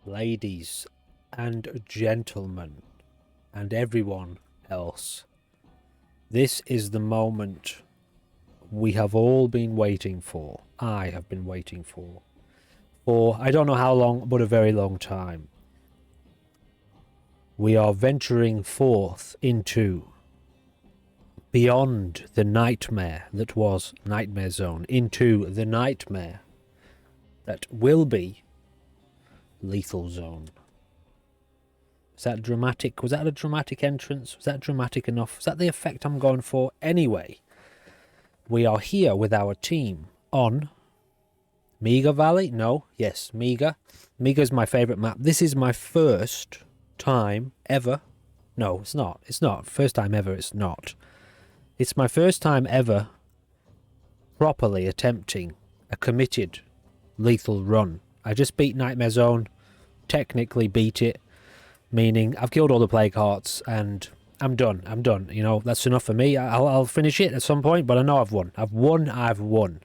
ladies and gentlemen, and everyone else. This is the moment we have all been waiting for. I have been waiting for I don't know how long, but a very long time. We are venturing forth into beyond the nightmare that was Nightmare Zone, into the nightmare that will be Lethal Zone. Is that dramatic? Was that a dramatic entrance? Was that dramatic enough? Is that the effect I'm going for? Anyway, we are here with our team on Mega Valley? No. Yes, Mega. Mega is my favourite map. This is my first time ever. No, it's not. It's not. First time ever, it's not. It's my first time ever properly attempting a committed lethal run. I just beat Nightmare Zone. Technically beat it. Meaning, I've killed all the plague hearts and I'm done. I'm done. You know, that's enough for me. I'll finish it at some point, but I know I've won. I've won.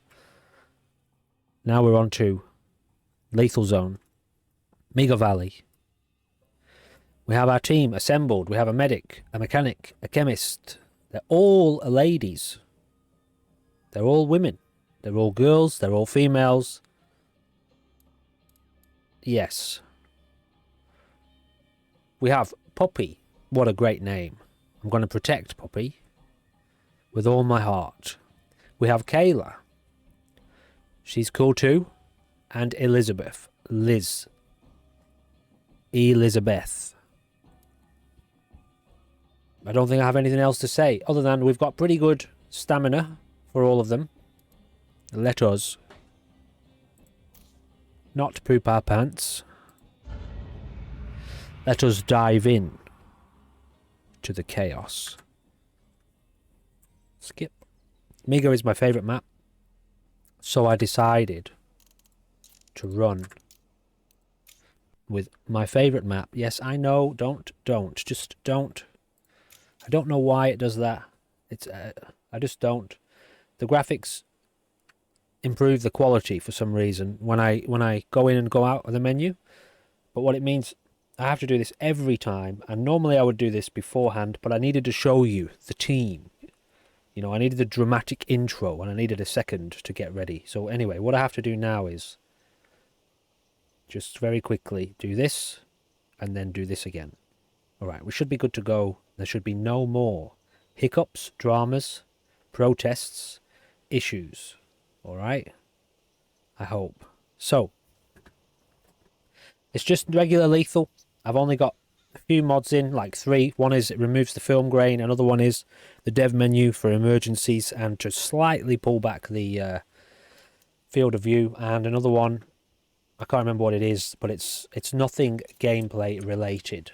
Now we're on to Lethal Zone. Mega Valley. We have our team assembled. We have a medic, a mechanic, a chemist. They're all ladies. They're all women. They're all girls. They're all females. Yes. We have Poppy. What a great name. I'm going to protect Poppy with all my heart. We have Kayla. She's cool too. And Elizabeth. Elizabeth. I don't think I have anything else to say other than we've got pretty good stamina for all of them. Let us not poop our pants. Let us dive in to the chaos. Skip. Mega is my favourite map. So I decided to run with my favourite map. Yes, I know. Just don't. I don't know why it does that. It's I just don't. The graphics improve the quality for some reason when I go in and go out of the menu. But what it means, I have to do this every time. And normally I would do this beforehand, but I needed to show you the team. You know, I needed the dramatic intro and I needed a second to get ready. So anyway, what I have to do now is just very quickly do this and then do this again. Alright, we should be good to go. There should be no more hiccups, dramas, protests, issues. Alright? I hope. So, it's just regular lethal. I've only got a few mods in, like 3. One is it removes the film grain. Another one is the dev menu for emergencies and to slightly pull back the field of view. And another one, I can't remember what it is, but it's nothing gameplay related.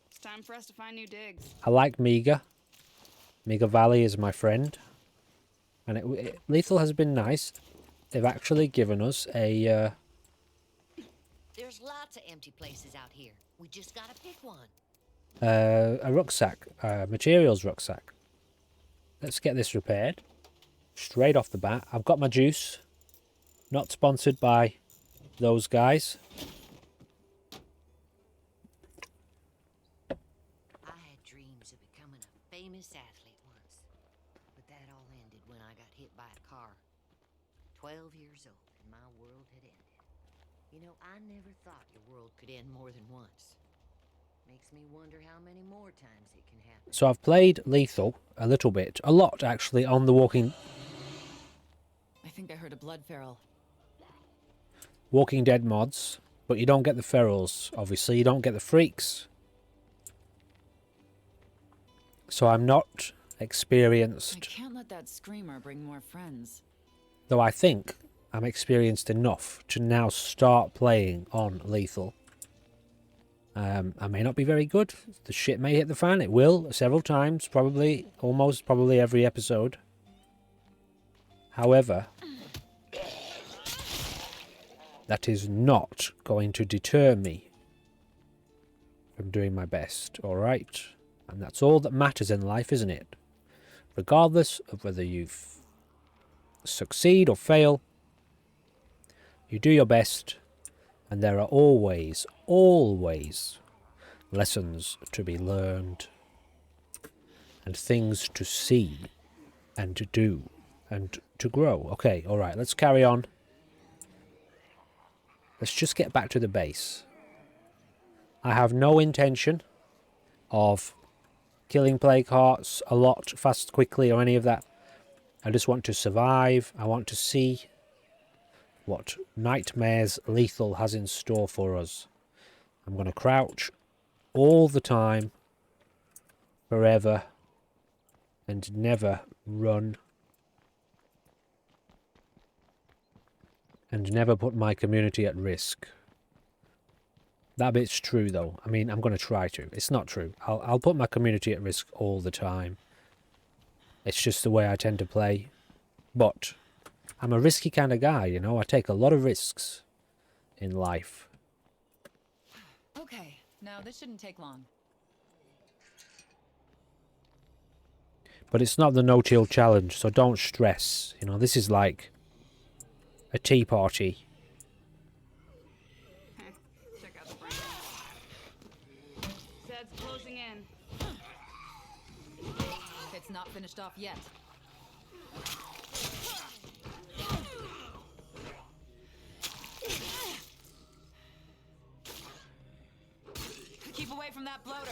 It's time for us to find new digs. I like Mega. Mega Valley is my friend. And Lethal has been nice. They've actually given us a... There's lots of empty places out here. We just gotta pick one. A rucksack. Materials rucksack. Let's get this repaired. Straight off the bat. I've got my juice. Not sponsored by those guys. I had dreams of becoming a famous athlete once. But that all ended when I got hit by a car. 12 years old and my world had ended. You know, I never thought your world could end more than once. Makes me wonder how many more times it can happen. So I've played Lethal a little bit. A lot, actually, on the Walking I think I heard a blood feral. Dead mods. But you don't get the ferals, obviously. You don't get the freaks. So I'm not experienced. I can't let that screamer bring more friends. Though I think I'm experienced enough to now start playing on Lethal. I may not be very good. The shit may hit the fan. It will several times, probably, almost probably every episode. However, that is not going to deter me from doing my best, alright? And that's all that matters in life, isn't it? Regardless of whether you've succeed or fail. You do your best, and there are always, always lessons to be learned, and things to see, and to do, and to grow. Okay, alright, let's carry on. Let's just get back to the base. I have no intention of killing plague hearts a lot, fast, quickly, or any of that. I just want to survive. I want to see what Nightmare's Lethal has in store for us. I'm going to crouch all the time, forever, and never run. And never put my community at risk. That bit's true, though. I mean, I'm going to try to. It's not true. I'll put my community at risk all the time. It's just the way I tend to play. But I'm a risky kind of guy, you know. I take a lot of risks in life. Okay, now this shouldn't take long. But it's not the no-chill challenge, so don't stress. You know, this is like a tea party. Check out the brain. Zed's closing in. It's not finished off yet. Keep away from that bloater.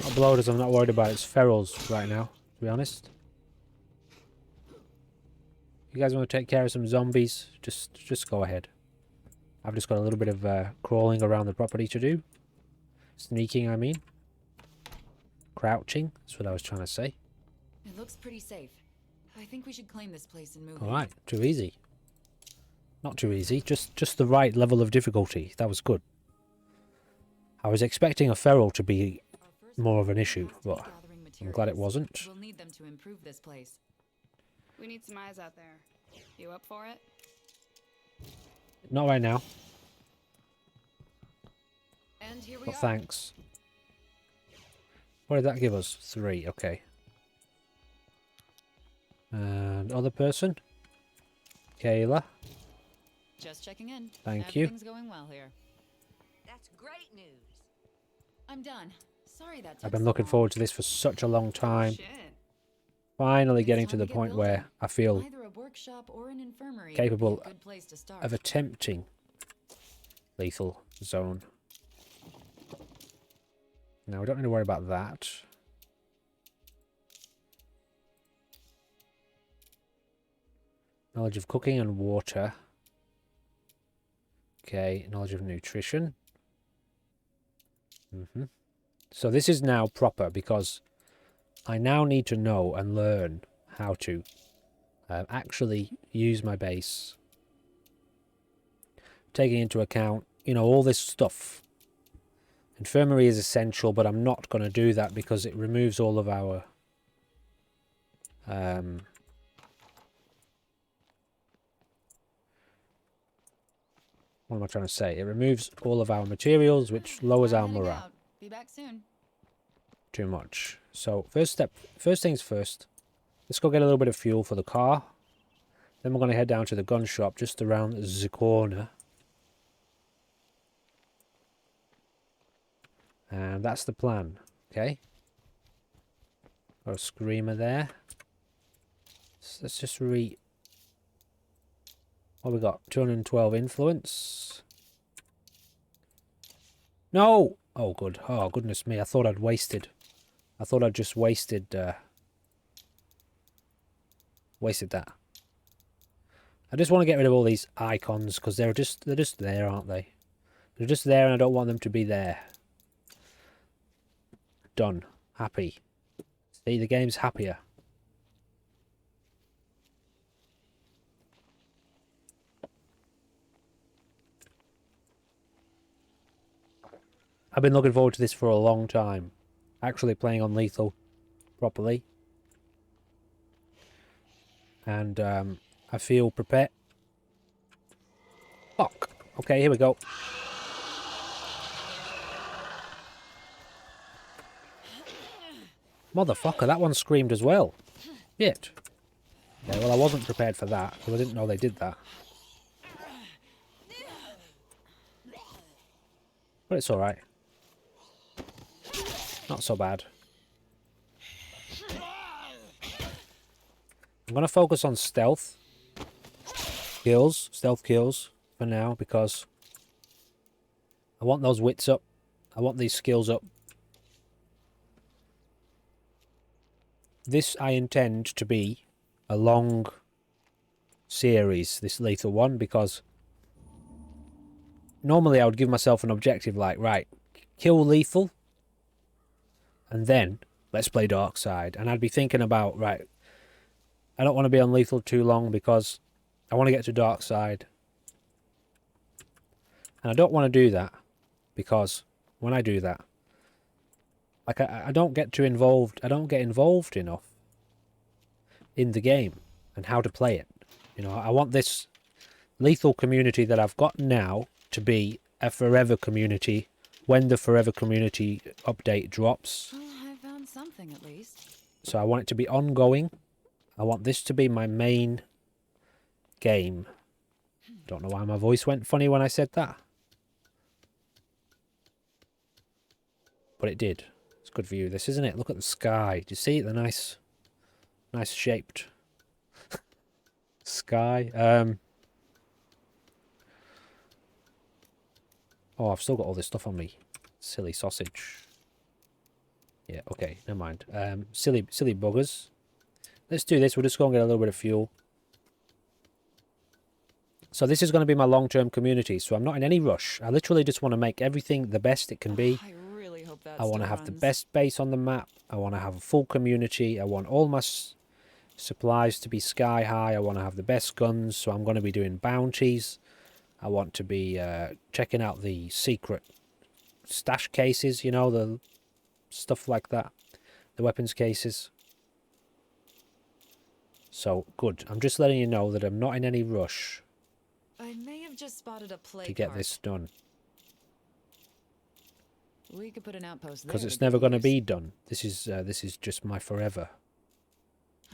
Not bloaters, I'm not worried about. It's ferals right now, to be honest. You guys want to take care of some zombies? Just go ahead. I've just got a little bit of crawling around the property to do. Sneaking, I mean. Crouching, that's what I was trying to say. It looks pretty safe. I think we should claim this place and move. Alright, too easy. Not too easy, just the right level of difficulty. That was good. I was expecting a feral to be more of an issue, but I'm glad it wasn't. We'll need them to improve this place. We need some eyes out there. You up for it? Not right now, And here we but are. thanks. What did that give us? 3, okay. And other person? Kayla. Just checking in. Thank you. Everything's going well here. That's great news. I'm done. Sorry that took I've been so looking long. forward to this for such a long time. Shit. Finally It's getting time to the get point building. where I feel Either a workshop or an infirmary would capable be a good place to start. of attempting lethal zone. Now, we don't need to worry about that. Knowledge of cooking and water. Okay, knowledge of nutrition. So this is now proper because I now need to know and learn how to actually use my base. Taking into account, you know, all this stuff. Infirmary is essential, but I'm not going to do that because it removes all of our what am I trying to say? It removes all of our materials, which lowers I'm our heading morale out. Be back soon. too much. So first things first, let's go get a little bit of fuel for the car. Then we're going to head down to the gun shop just around the corner. And that's the plan, okay? Got a screamer there. So let's just what we got? 212 influence. No! Oh, good. Oh, goodness me. I thought I'd wasted. I thought I'd just wasted that. I just want to get rid of all these icons because they're just there, aren't they? They're just there and I don't want them to be there. Done. Happy. See, the game's happier. I've been looking forward to this for a long time. Actually playing on lethal properly. And I feel prepared. Fuck. Okay, here we go. Motherfucker, that one screamed as well. Shit. Okay, well, I wasn't prepared for that, because I didn't know they did that. But it's alright. Not so bad. I'm going to focus on stealth kills, for now, because I want those wits up. I want these skills up. This I intend to be a long series, this lethal one, because normally I would give myself an objective like, right, kill lethal, and then let's play dark side. And I'd be thinking about, right, I don't want to be on lethal too long because I want to get to dark side. And I don't want to do that because when I do that, like I don't get too involved. I don't get involved enough in the game and how to play it. You know, I want this lethal community that I've got now to be a forever community when the forever community update drops. Well, I found something at least. So I want it to be ongoing. I want this to be my main game. Don't know why my voice went funny when I said that. But it did. It's good view this, isn't it? Look at the sky. Do you see the nice shaped sky? Oh, I've still got all this stuff on me. Silly sausage. Yeah, okay, never mind. Silly buggers. Let's do this. We'll just go and get a little bit of fuel. So this is going to be my long-term community, so I'm not in any rush. I literally just want to make everything the best it can be. I really hope that I want to have runs. the best base on the map. I want to have a full community. I want all my supplies to be sky high. I want to have the best guns, so I'm going to be doing bounties. I want to be checking out the secret stash cases, you know, the stuff like that. The weapons cases. So, good. I'm just letting you know that I'm not in any rush I may have just spotted a plague to get cart. this done. We could put an outpost there. Because it's to never good going to use. be done. This is just my forever.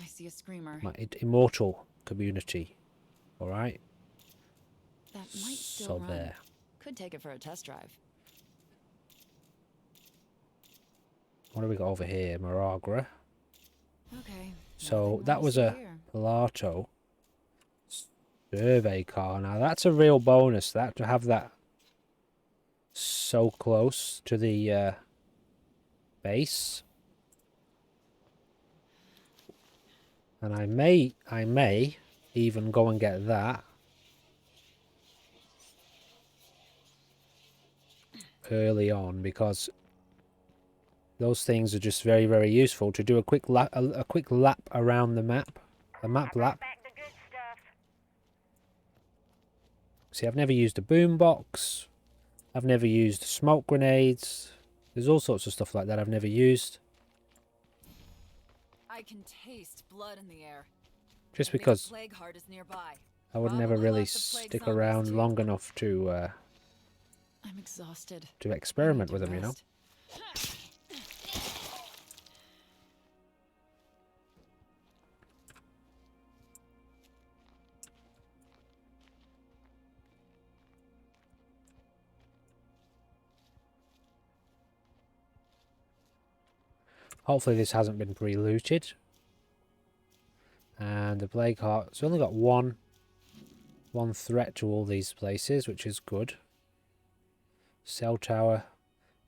I see a screamer. My immortal community. Alright? That might still So run. there. Could take it for a test drive. What do we got over here? Maragra. Okay. So nothing that more was to a see here. Plato survey car. Now that's a real bonus, that, to have that so close to the base. And I may even go and get that early on, because those things are just very, very useful to do a quick lap, a quick lap around the map, a map lap. See, I've never used a boombox. I've never used smoke grenades. There's all sorts of stuff like that I've never used. I can taste blood in the air. Just Maybe the because plague heart is nearby. I would never Probably really lots of plague stick zombies around too. long enough to I'm exhausted. experiment I need with to them, you know. rest. Hopefully this hasn't been pre-looted. And the plague heart, it's only got one threat to all these places, which is good. Cell tower.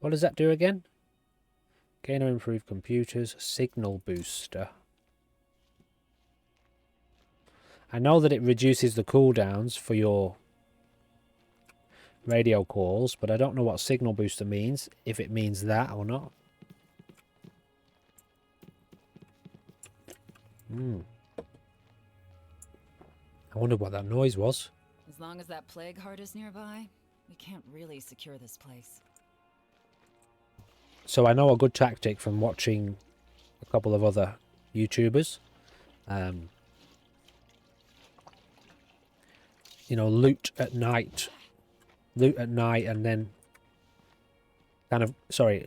What does that do again? Gain or improve computers. Signal booster. I know that it reduces the cooldowns for your radio calls, but I don't know what signal booster means, if it means that or not. I wonder what that noise was. As long as that plague heart is nearby, we can't really secure this place. So I know a good tactic from watching a couple of other YouTubers. You know, loot at night and then kind of, sorry,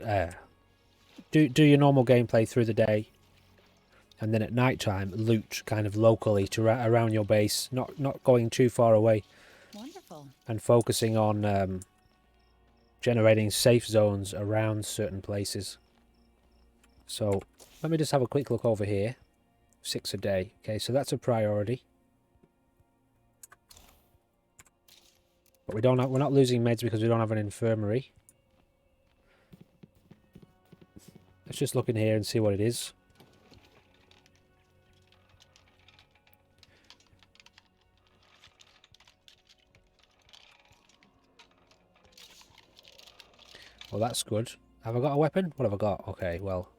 do your normal gameplay through the day, And then at night time, loot kind of locally to around your base, not going too far away. Wonderful. And focusing on generating safe zones around certain places. So let me just have a quick look over here. 6 a day. Okay, so that's a priority. But we're not losing meds because we don't have an infirmary. Let's just look in here and see what it is. Well, that's good. Have I got a weapon? What have I got? Okay, well,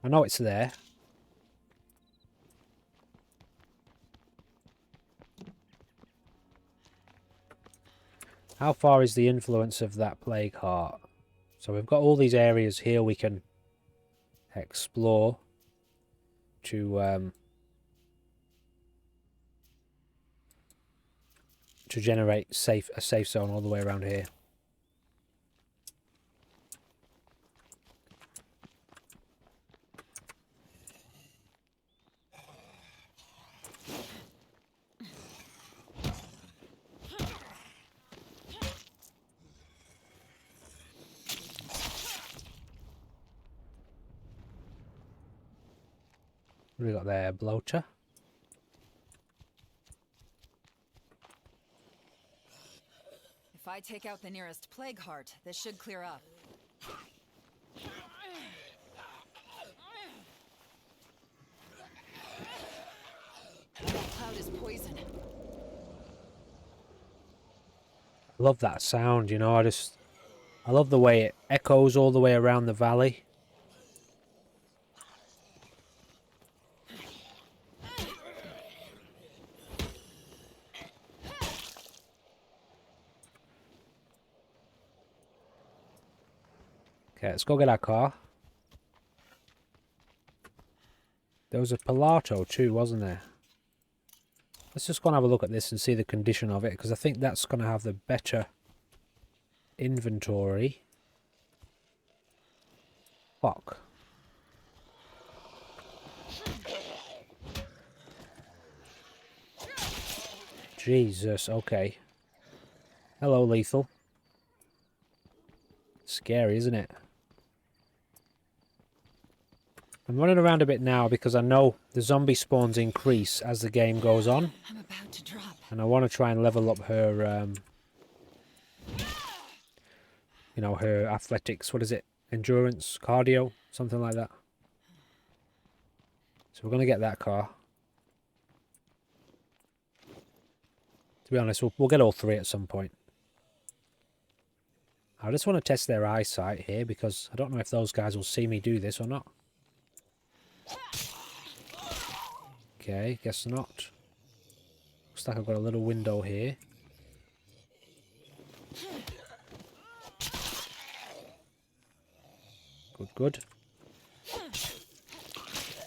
I know it's there. How far is the influence of that plague heart? So we've got all these areas here we can explore to generate a safe zone all the way around here. What have we got there? Bloater. If I take out the nearest plague heart, this should clear up. That cloud is poison. I love that sound, you know, I love the way it echoes all the way around the valley. Okay, let's go get our car. There was a Pilato too, wasn't there? Let's just go and have a look at this and see the condition of it, because I think that's going to have the better inventory. Fuck. Jesus, okay. Hello, lethal. Scary, isn't it? I'm running around a bit now because I know the zombie spawns increase as the game goes on. I'm about to drop. And I want to try and level up her, you know, her athletics. What is it? Endurance, cardio, something like that. So we're going to get that car. To be honest, we'll get all three at some point. I just want to test their eyesight here because I don't know if those guys will see me do this or not. Okay, guess not. Looks like I've got a little window here. Good, good.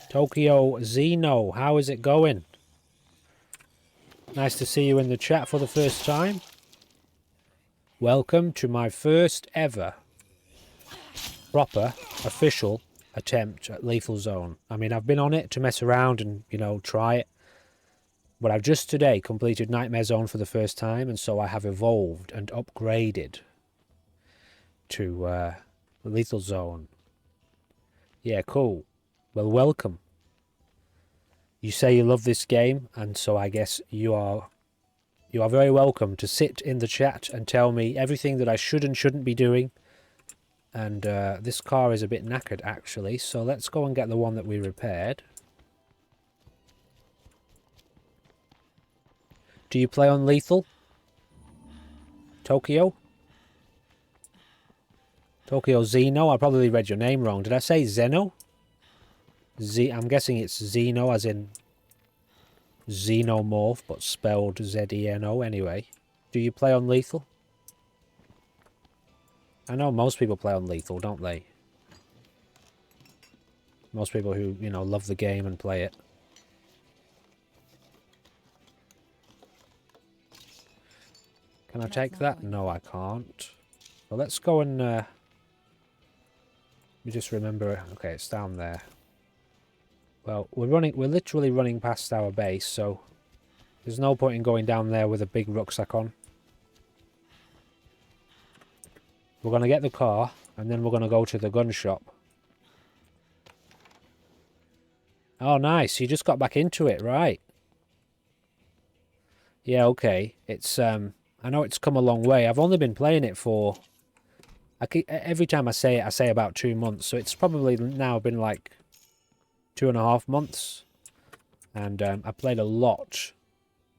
Tokyo Zeno, how is it going? Nice to see you in the chat for the first time. Welcome to my first ever proper official attempt at Lethal Zone. I mean, I've been on it to mess around and, you know, try it. But I've just today completed Nightmare Zone for the first time, and so I have evolved and upgraded to Lethal Zone. Yeah, cool. Well, welcome. You say you love this game, and so I guess you are very welcome to sit in the chat and tell me everything that I should and shouldn't be doing. And this car is a bit knackered, actually, so let's go and get the one that we repaired. Do you play on Lethal? Tokyo? Tokyo Zeno? I probably read your name wrong. Did I say Zeno? I'm guessing it's Zeno as in Xenomorph, but spelled Z-E-N-O anyway. Do you play on Lethal? I know most people play on Lethal, don't they? Most people who, you know, love the game and play it. Can I take that? No, I can't. Well, let's go and... let me just remember... Okay, it's down there. Well, we're literally running past our base, so there's no point in going down there with a big rucksack on. We're going to get the car, and then we're going to go to the gun shop. Oh, nice. You just got back into it, right? Yeah, okay. It's, I know it's come a long way. I've only been playing it for... every time I say it, I say about 2 months. So it's probably now been like 2.5 months. And I played a lot.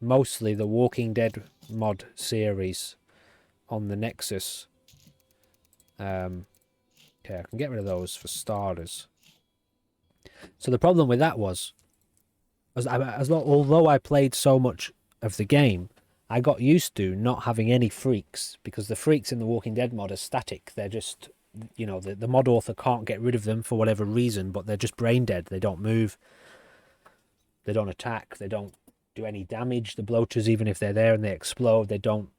Mostly the Walking Dead mod series on the Nexus. Okay, I can get rid of those for starters. So the problem with that was, although I played so much of the game, I got used to not having any freaks, because the freaks in the Walking Dead mod are static. They're just, you know, the mod author can't get rid of them for whatever reason, but they're just brain dead. They don't move, they don't attack, they don't do any damage. The bloaters, even if they're there and they explode, they don't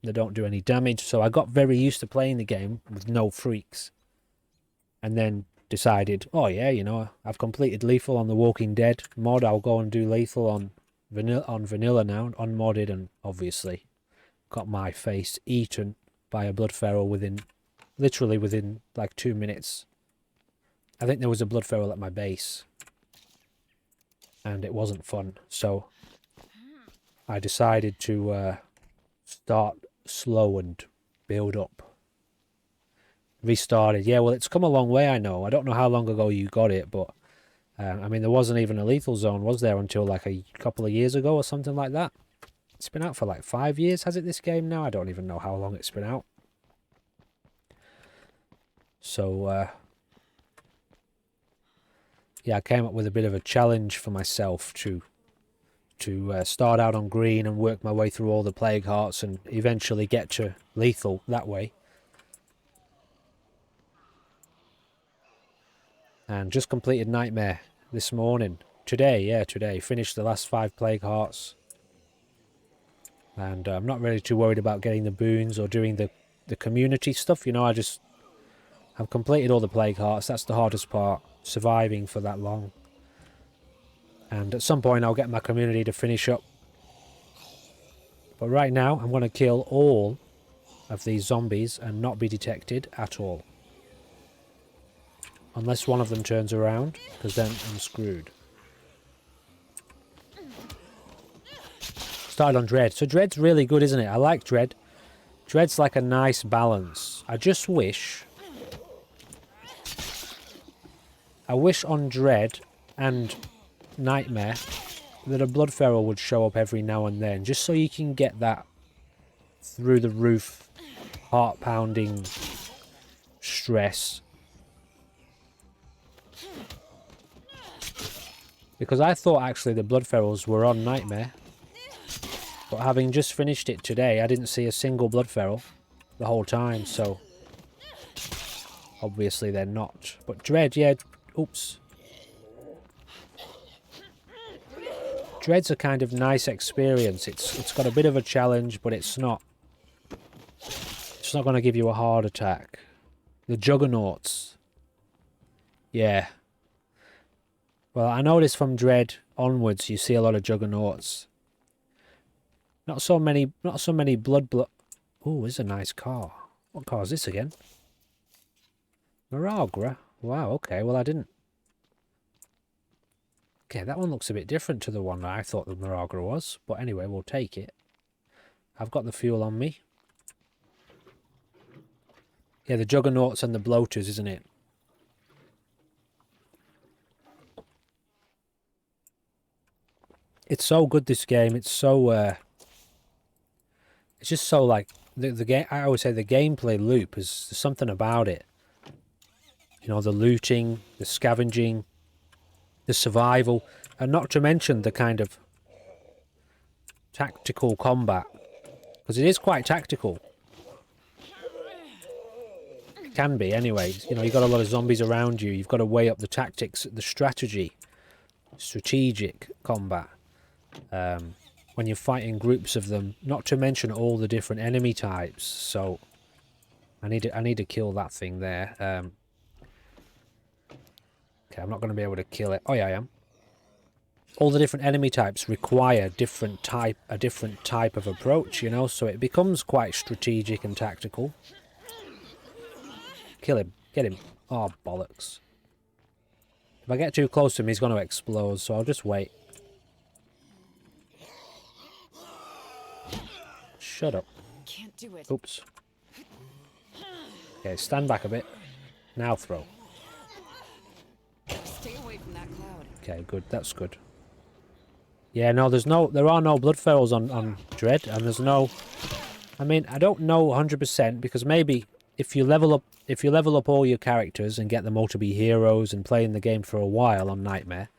do any damage. So I got very used to playing the game with no freaks, and then decided, oh yeah, you know, I've completed lethal on the Walking Dead mod, I'll go and do lethal on vanilla now, unmodded, and obviously got my face eaten by a blood feral literally within like 2 minutes. I think there was a blood feral at my base, and it wasn't fun, so I decided to start slow and build up. Restarted. Yeah, well, it's come a long way, I know. I don't know how long ago you got it, but I mean, there wasn't even a lethal zone, was there, until like a couple of years ago or something like that? It's been out for like 5 years, has it, this game now? I don't even know how long it's been out. So, yeah, I came up with a bit of a challenge for myself to start out on green and work my way through all the plague hearts and eventually get to lethal that way. And just completed Nightmare this morning. Today, yeah, today. Finished the last 5 plague hearts. And I'm not really too worried about getting the boons or doing the community stuff. You know, I've completed all the plague hearts. That's the hardest part. Surviving for that long. And at some point I'll get my community to finish up. But right now I'm going to kill all of these zombies and not be detected at all. Unless one of them turns around, because then I'm screwed. Started on Dread. So Dread's really good, isn't it? I like Dread. Dread's like a nice balance. I just wish... I wish on Dread and Nightmare that a Blood Feral would show up every now and then, just so you can get that through the roof, heart-pounding stress. Because I thought actually the Blood Ferals were on Nightmare, but having just finished it today, I didn't see a single Blood Feral the whole time, so obviously they're not. But Dread, yeah, oops. Dread's a kind of nice experience. It's got a bit of a challenge, but it's not going to give you a heart attack. The Juggernauts. Yeah. Well, I noticed from Dread onwards, you see a lot of Juggernauts. Not so many blood. Oh, this is a nice car. What car is this again? Miragra. Wow, okay, well I didn't. Okay, that one looks a bit different to the one that I thought the Miragra was. But anyway, we'll take it. I've got the fuel on me. Yeah, the Juggernauts and the Bloaters, isn't it? It's so good, this game. It's so it's just so like the game. I always say the gameplay loop is there's something about it. You know, the looting, the scavenging, the survival, and not to mention the kind of tactical combat, because it is quite tactical. It can be, anyway. You know, you've got a lot of zombies around you. You've got to weigh up the tactics, the strategy, strategic combat. When you're fighting groups of them, not to mention all the different enemy types. So I need to kill that thing there. Okay, I'm not going to be able to kill it. Oh yeah, I am. all the different enemy types require a different type of approach, you know, so it becomes quite strategic and tactical. Kill him. Get him. Oh, bollocks. If I get too close to him, he's going to explode, so I'll just wait. Shut up. Can't do it. Oops. Okay, stand back a bit. Now throw. Stay away from that cloud. Okay, good. That's good. Yeah, no, there are no blood ferals on Dread, and there's no... I mean, I don't know 100% because maybe if you level up all your characters and get them all to be heroes and playing the game for a while on Nightmare,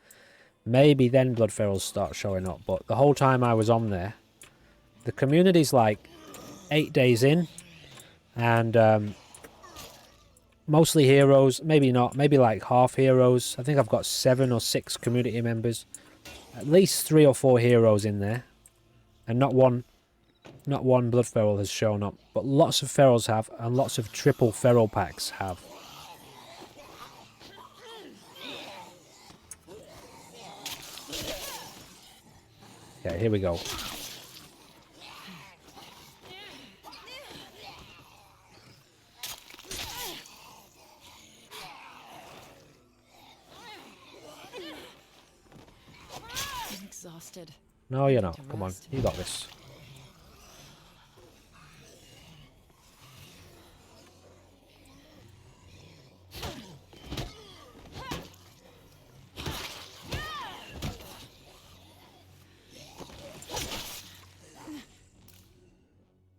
maybe then blood ferals start showing up. But the whole time I was on there, the community's like 8 days in, and mostly heroes, maybe not, maybe like half heroes. I think I've got 7 or 6 community members, at least 3 or 4 heroes in there, and not one blood feral has shown up, but lots of ferals have, and lots of triple feral packs have. Okay, here we go. I'm exhausted. No, you're not. Come on, you got this.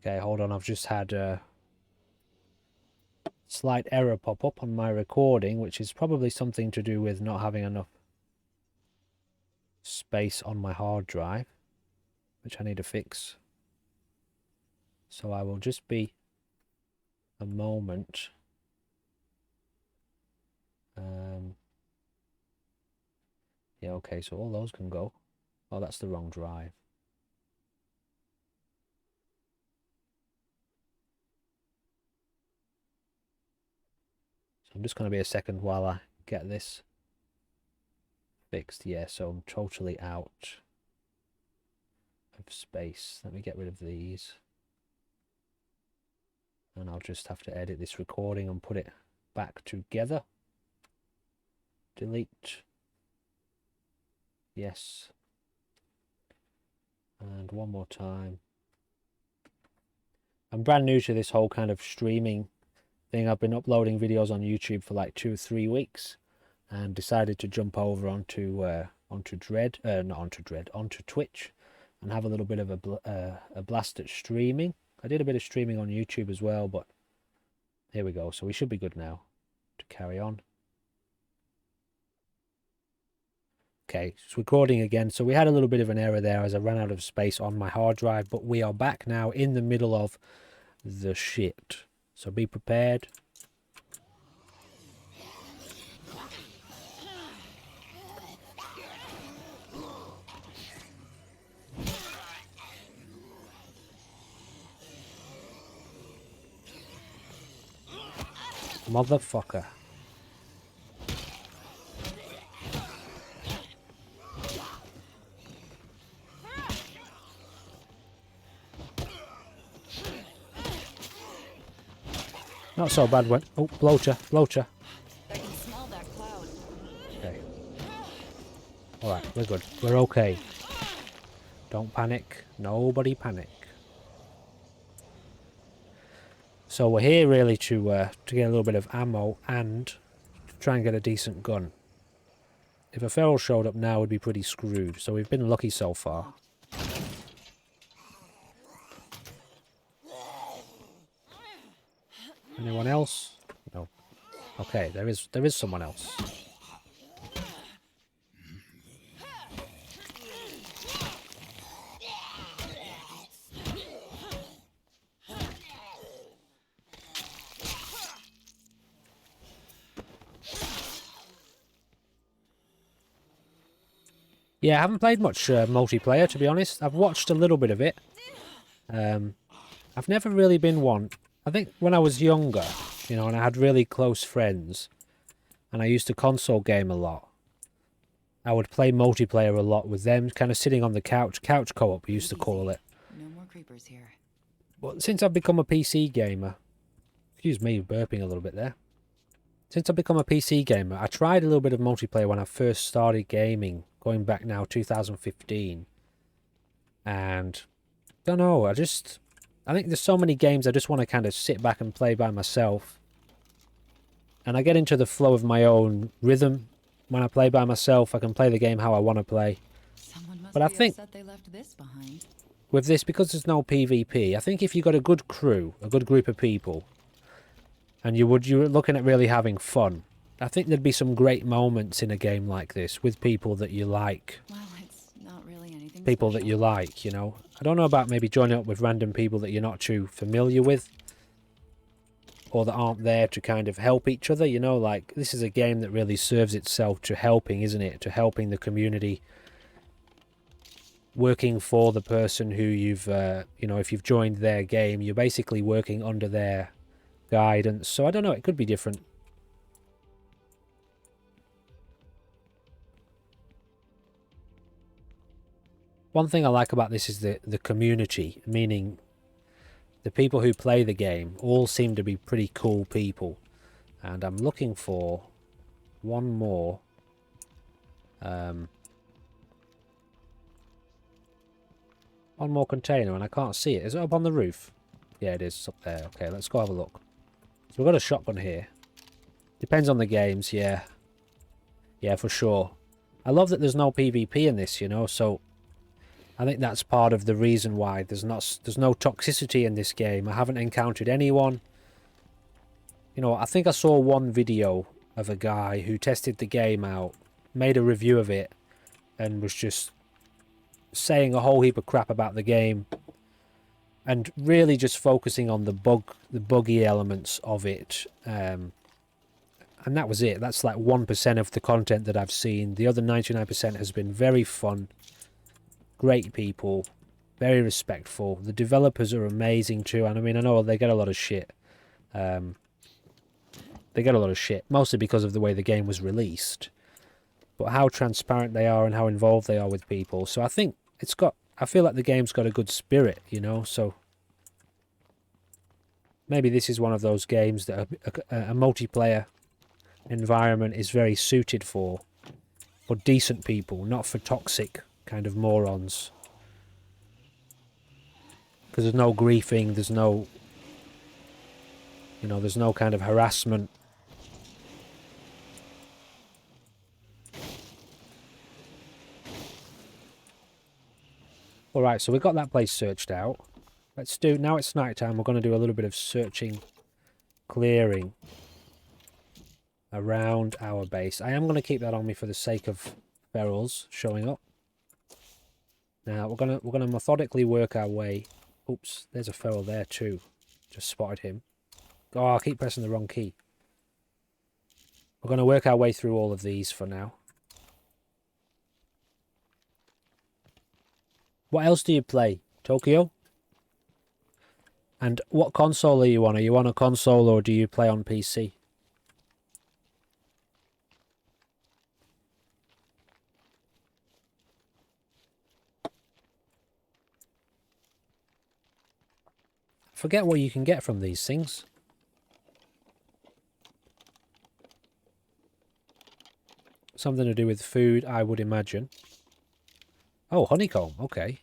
Okay, hold on. I've just had a slight error pop up on my recording, which is probably something to do with not having enough space on my hard drive, which I need to fix. So I will just be a moment. Yeah, okay, so all those can go. Oh, that's the wrong drive. So I'm just going to be a second while I get this fixed. Yeah, so I'm totally out of space. Let me get rid of these. And I'll just have to edit this recording and put it back together. Delete. Yes. And one more time. I'm brand new to this whole kind of streaming thing. I've been uploading videos on YouTube for like 2 or 3 weeks, and decided to jump over onto Twitch and have a little bit of a blast at streaming. I did a bit of streaming on YouTube as well, but here we go. So we should be good now to carry on. Okay, it's recording again. So we had a little bit of an error there as I ran out of space on my hard drive, but we are back now in the middle of the shit. So be prepared. Motherfucker. Not so bad when... Oh, bloater. I can smell that cloud. Okay. Alright, we're good. We're okay. Don't panic. Nobody panic. So we're here really to get a little bit of ammo and to try and get a decent gun. If a feral showed up now, we'd be pretty screwed. So we've been lucky so far. Anyone else? No. Okay, there is someone else. Yeah, I haven't played much multiplayer, to be honest. I've watched a little bit of it. I've never really been one. I think when I was younger, you know, and I had really close friends, and I used to console game a lot, I would play multiplayer a lot with them, kind of sitting on the couch co-op we used to call it. No more creepers here. But since I've become a PC gamer, excuse me, burping a little bit there. Since I've become a PC gamer, I tried a little bit of multiplayer when I first started gaming, going back now 2015. And, don't know, I think there's so many games I just want to kind of sit back and play by myself. And I get into the flow of my own rhythm. When I play by myself, I can play the game how I want to play. Someone must But I be think upset they left this behind. with this, because there's no PvP, I think if you got a good crew, a good group of people, and you were looking at really having fun, I think there'd be some great moments in a game like this with people that you like. Well, it's not really anything People special. that you like, you know. I don't know about maybe joining up with random people that you're not too familiar with, or that aren't there to kind of help each other, you know. Like, this is a game that really serves itself to helping, isn't it? To helping the community, working for the person who you've, you know, if you've joined their game, you're basically working under their guidance. So I don't know, it could be different. One thing I like about this is the community, meaning the people who play the game all seem to be pretty cool people. And I'm looking for one more. One more container, and I can't see it. Is it up on the roof? Yeah, it is. It's up there. Okay, let's go have a look. So we've got a shotgun here. Depends on the games, yeah. Yeah, for sure. I love that there's no PvP in this, you know, so I think that's part of the reason why there's no toxicity in this game. I haven't encountered anyone. You know, I think I saw one video of a guy who tested the game out, made a review of it, and was just saying a whole heap of crap about the game, and really just focusing on the buggy elements of it. And that was it. That's like 1% of the content that I've seen. The other 99% has been very fun. Great people, very respectful. The developers are amazing too, and I mean, I know they get a lot of shit. They get a lot of shit, mostly because of the way the game was released. But how transparent they are and how involved they are with people. So I think I feel like the game's got a good spirit, you know, so maybe this is one of those games that a multiplayer environment is very suited for decent people, not for toxic kind of morons. Because there's no griefing, there's no, you know, there's no kind of harassment. Alright, so we've got that place searched out. Now it's night time, we're going to do a little bit of searching, clearing around our base. I am going to keep that on me for the sake of ferals showing up. Now we're gonna methodically work our way. Oops, there's a feral there too. Just spotted him. Oh, I keep pressing the wrong key. We're going to work our way through all of these for now. What else do you play, Tokyo? And what console are you on? Are you on a console or do you play on PC? Forget what you can get from these things. Something to do with food, I would imagine. Oh, honeycomb, okay.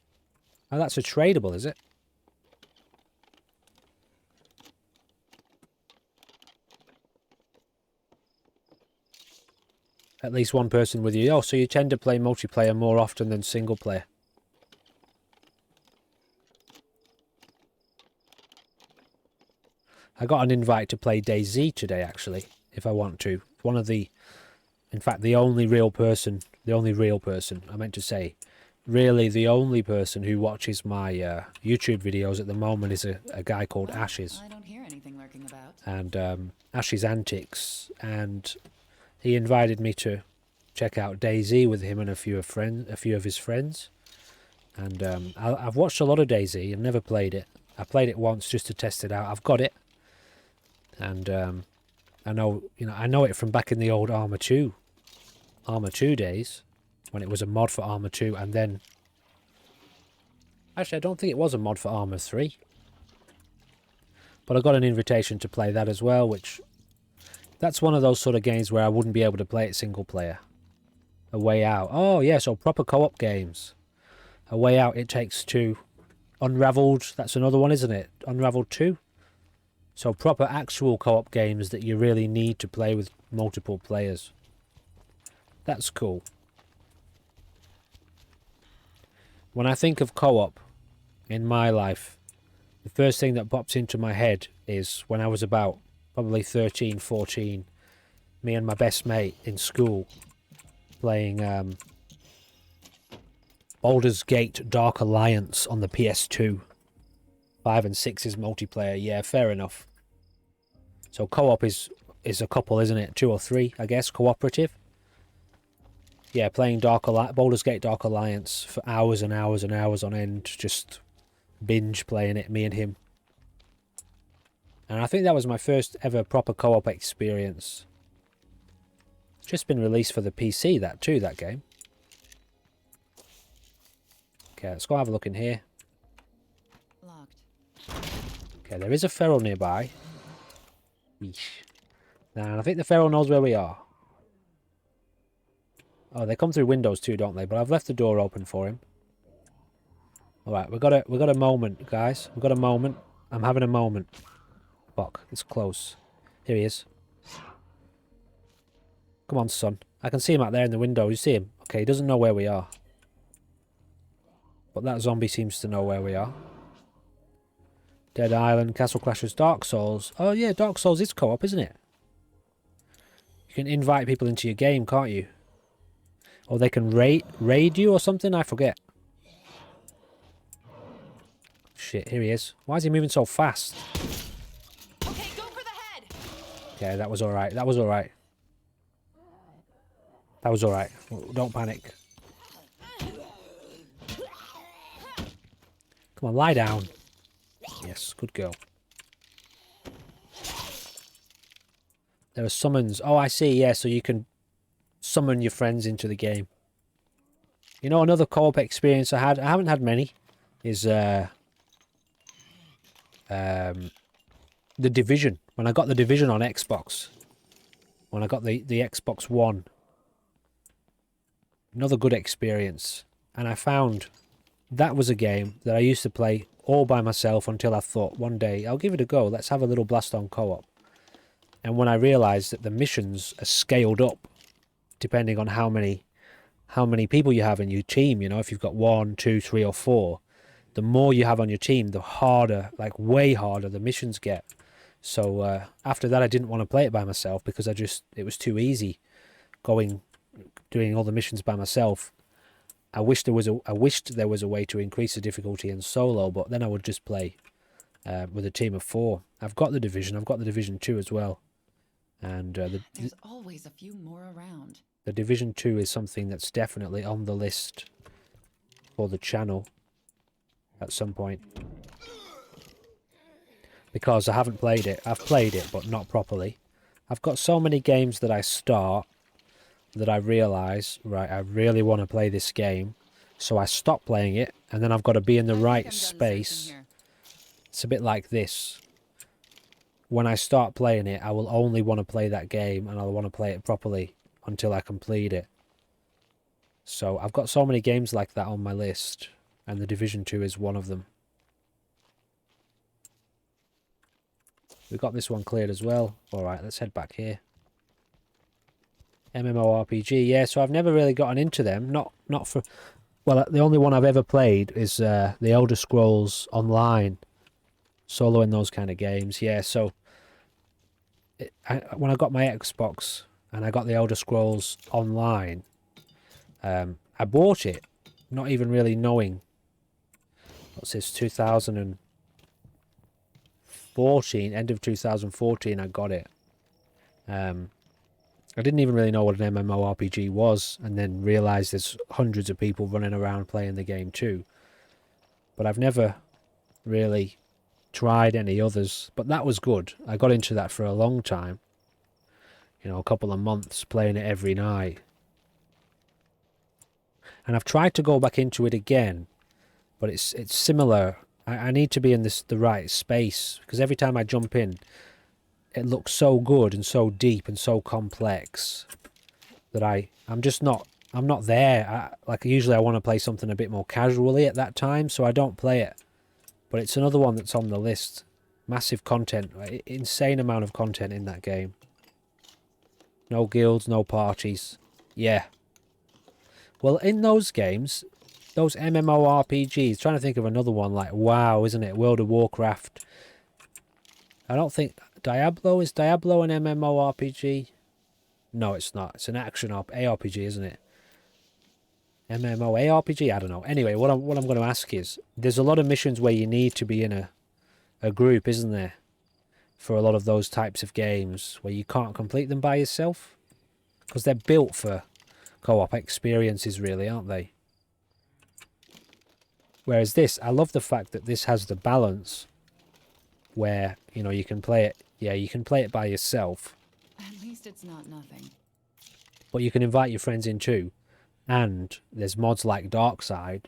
Oh, that's a tradable, is it? At least one person with you. Oh, so you tend to play multiplayer more often than single player. I got an invite to play DayZ today, actually, if I want to. One of the... In fact, the only real person, I meant to say, really the only person who watches my YouTube videos at the moment is a guy called Ashes. I don't hear anything lurking about. And Ashes Antics, and he invited me to check out DayZ with him and a few of his friends. And I've watched a lot of DayZ. I've never played it. I played it once just to test it out. I've got it, and I know it from back in the old Arma 2 days. when it was a mod for Arma 2, and then... Actually, I don't think it was a mod for Arma 3. But I got an invitation to play that as well, which... That's one of those sort of games where I wouldn't be able to play it single player. A Way Out. Oh, yeah, so proper co-op games. A Way Out, It Takes Two. Unraveled, that's another one, isn't it? Unraveled 2? So proper actual co-op games that you really need to play with multiple players. That's cool. When I think of co-op in my life, the first thing that pops into my head is when I was about probably 13, 14, me and my best mate in school playing Baldur's Gate Dark Alliance on the PS2. 5 and 6 is multiplayer. Yeah, fair enough. So co-op is a couple, isn't it? 2 or 3, I guess, cooperative. Yeah, playing Baldur's Gate Dark Alliance for hours and hours and hours on end, just binge playing it, me and him. And I think that was my first ever proper co-op experience. It's just been released for the PC, that game. Okay, let's go have a look in here. Locked. Okay, there is a feral nearby. Yeesh. And I think the feral knows where we are. Oh, they come through windows too, don't they? But I've left the door open for him. Alright, we got a moment, guys. We've got a moment. I'm having a moment. Fuck, it's close. Here he is. Come on, son. I can see him out there in the window. You see him? Okay, he doesn't know where we are. But that zombie seems to know where we are. Dead Island, Castle Crashers, Dark Souls. Oh yeah, Dark Souls is co-op, isn't it? You can invite people into your game, can't you? Or they can raid you or something? I forget. Shit, here he is. Why is he moving so fast? Okay, go for the head. Okay, that was alright. That was alright. That was alright. Don't panic. Come on, lie down. Yes, good girl. There are summons. Oh, I see. Yeah, so you can summon your friends into the game. You know, another co-op experience I haven't had many, is The Division. When I got The Division on Xbox. When I got the Xbox One. Another good experience. And I found that was a game that I used to play all by myself until I thought one day, I'll give it a go. Let's have a little blast on co-op. And when I realised that the missions are scaled up depending on how many people you have in your team, you know, if you've got 1, 2, 3 or 4, the more you have on your team, the harder, like way harder the missions get. So after that I didn't want to play it by myself because it was too easy doing all the missions by myself. I wished there was a way to increase the difficulty in solo, but then I would just play with a team of 4. I've got the Division. I've got the Division 2 as well, and There's always a few more around. the Division 2 is something that's definitely on the list for the channel at some point, because I haven't played it. I've played it, but not properly. I've got so many games that I start that I realise, right, I really want to play this game, so I stop playing it, and then I've got to be in the right space. It's a bit like this. When I start playing it, I will only want to play that game, and I'll want to play it properly until I complete it. So I've got so many games like that on my list, and the Division 2 is one of them. We've got this one cleared as well. Alright, let's head back here. MMORPG, yeah, so I've never really gotten into them. Not for... Well, the only one I've ever played is the Elder Scrolls Online. Solo in those kind of games, yeah, so... when I got my Xbox and I got the Elder Scrolls Online, I bought it, not even really knowing. What's this, 2014, end of 2014 I got it. I didn't even really know what an MMORPG was, and then realised there's hundreds of people running around playing the game too. But I've never really tried any others, but that was good. I got into that for a long time. You know, a couple of months playing it every night. And I've tried to go back into it again, but it's similar. I need to be in the right space, because every time I jump in, it looks so good and so deep and so complex that I'm just not, I'm not there. Like usually I want to play something a bit more casually at that time, so I don't play it. But it's another one that's on the list. Massive content, insane amount of content in that game. No guilds, no parties. Yeah. Well, in those games, those MMORPGs, trying to think of another one like WoW, isn't it? World of Warcraft. I don't think Diablo, is Diablo an MMORPG? No, it's not. It's an action ARPG, isn't it? MMORPG? I don't know. Anyway, what I'm going to ask is, there's a lot of missions where you need to be in a group, isn't there? For a lot of those types of games where you can't complete them by yourself, because they're built for co-op experiences, really, aren't they? Whereas this, I love the fact that this has the balance where, you know, you can play it, yeah, you can play it by yourself, At least it's not nothing. but you can invite your friends in too. And there's mods like Darkside,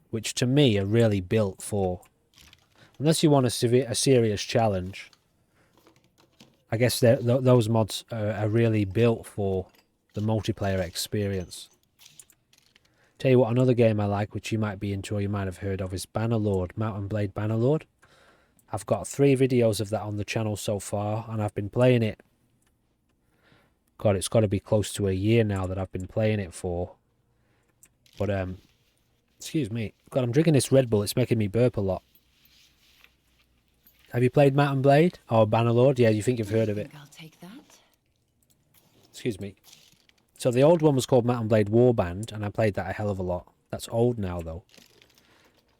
which to me are really built for, unless you want a serious challenge, I guess those mods are really built for the multiplayer experience. Tell you what, another game I like, which you might be into or you might have heard of, is Bannerlord, Mount and Blade Bannerlord. I've got 3 videos of that on the channel so far, and I've been playing it. God, it's got to be close to a year now that I've been playing it for. But, excuse me. God, I'm drinking this Red Bull. It's making me burp a lot. Have you played Mount and Blade? Or Bannerlord? Yeah, you think you've heard of it. I'll take that. Excuse me. So the old one was called Mount and Blade Warband, and I played that a hell of a lot. That's old now, though.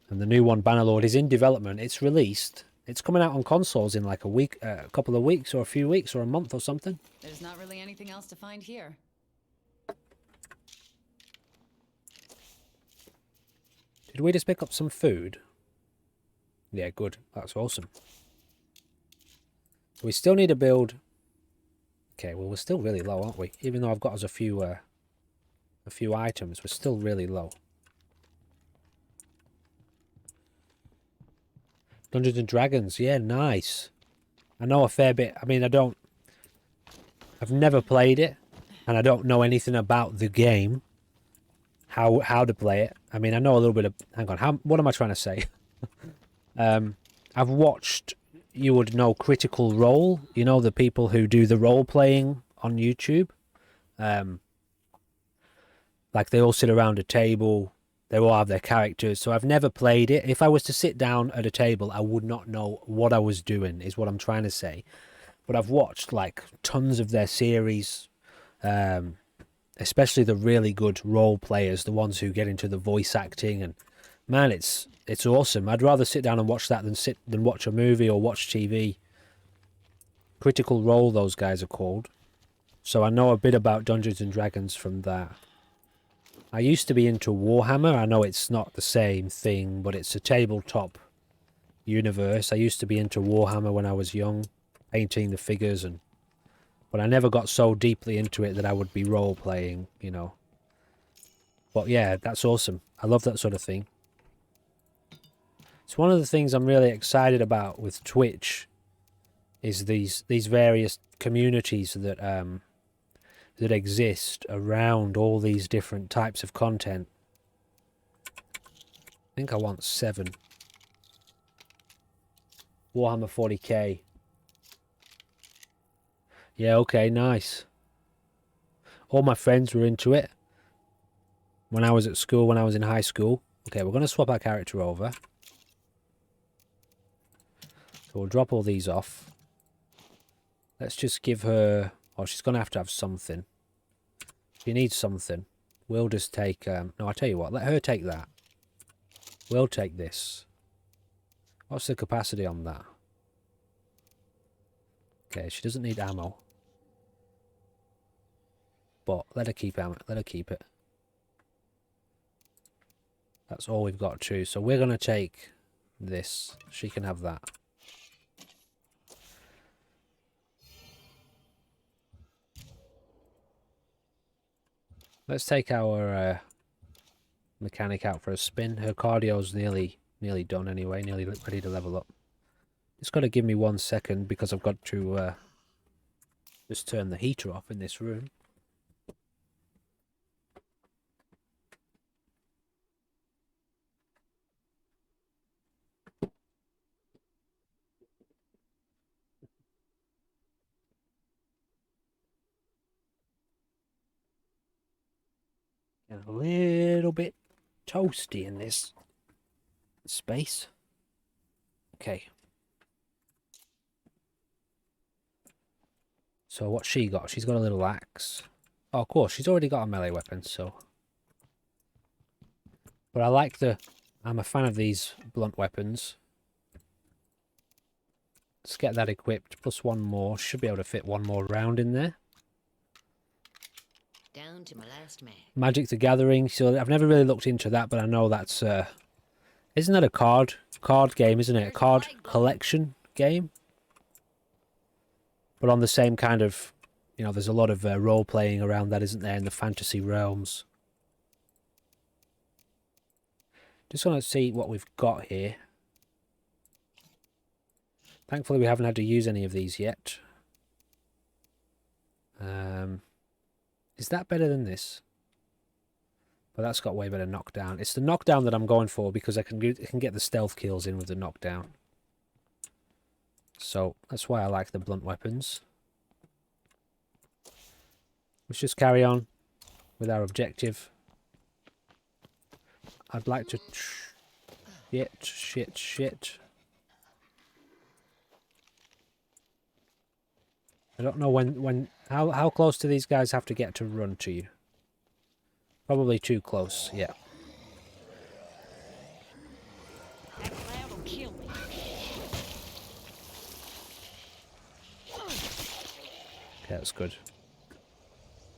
And the new one, Bannerlord, is in development. It's released. It's coming out on consoles in like a couple of weeks, or a few weeks, or a month, or something. There's not really anything else to find here. Did we just pick up some food? Yeah, good. That's awesome. We still need to build. Okay, well, we're still really low, aren't we? Even though I've got us a few items, we're still really low. Dungeons and Dragons, yeah, nice. I know a fair bit. I mean, I've never played it, and I don't know anything about the game. How to play it. I mean, I know a little bit of. Hang on, what am I trying to say? I've watched. You would know Critical Role. You know, the people who do the role playing on YouTube. Like they all sit around a table. They all have their characters. So I've never played it. If I was to sit down at a table, I would not know what I was doing, is what I'm trying to say. But I've watched like tons of their series. Especially the really good role players, the ones who get into the voice acting, and man, it's awesome. I'd rather sit down and watch that than watch a movie or watch TV. Critical Role, those guys are called. So I know a bit about Dungeons and Dragons from that. I used to be into Warhammer. I know it's not the same thing, but it's a tabletop universe. I used to be into Warhammer when I was young, painting the figures, but I never got so deeply into it that I would be role-playing, you know. But yeah, that's awesome. I love that sort of thing. It's one of the things I'm really excited about with Twitch, is these various communities that that exist around all these different types of content. I think I want 7. Warhammer 40k. Yeah, okay, nice. All my friends were into it when I was at school, when I was in high school. Okay, we're going to swap our character over. So we'll drop all these off. Let's just give her... Oh, she's going to have something. She needs something. We'll just take... No, I'll tell you what. Let her take that. We'll take this. What's the capacity on that? Okay, she doesn't need ammo. But let her keep ammo. Let her keep it. That's all we've got to. So we're going to take this. She can have that. Let's take our mechanic out for a spin. Her cardio's nearly done anyway, nearly ready to level up. It's got to give me 1 second because I've got to just turn the heater off in this room. And a little bit toasty in this space. Okay. So what's she got? She's got a little axe. Oh, of course, she's already got a melee weapon, so... But I like the... I'm a fan of these blunt weapons. Let's get that equipped, plus one more. Should be able to fit one more round in there. Down to my last man. Magic the Gathering. So I've never really looked into that, but I know that's... Isn't that a card game, isn't it? A card collection game? But on the same kind of... You know, there's a lot of role-playing around that, isn't there, in the fantasy realms. Just want to see what we've got here. Thankfully, we haven't had to use any of these yet. Is that better than this? But that's got way better knockdown. It's the knockdown that I'm going for because I can get the stealth kills in with the knockdown. So that's why I like the blunt weapons. Let's just carry on with our objective. I'd like to... Shit. I don't know how close do these guys have to get to run to you? Probably too close, yeah. That cloud will kill me. Okay, that's good.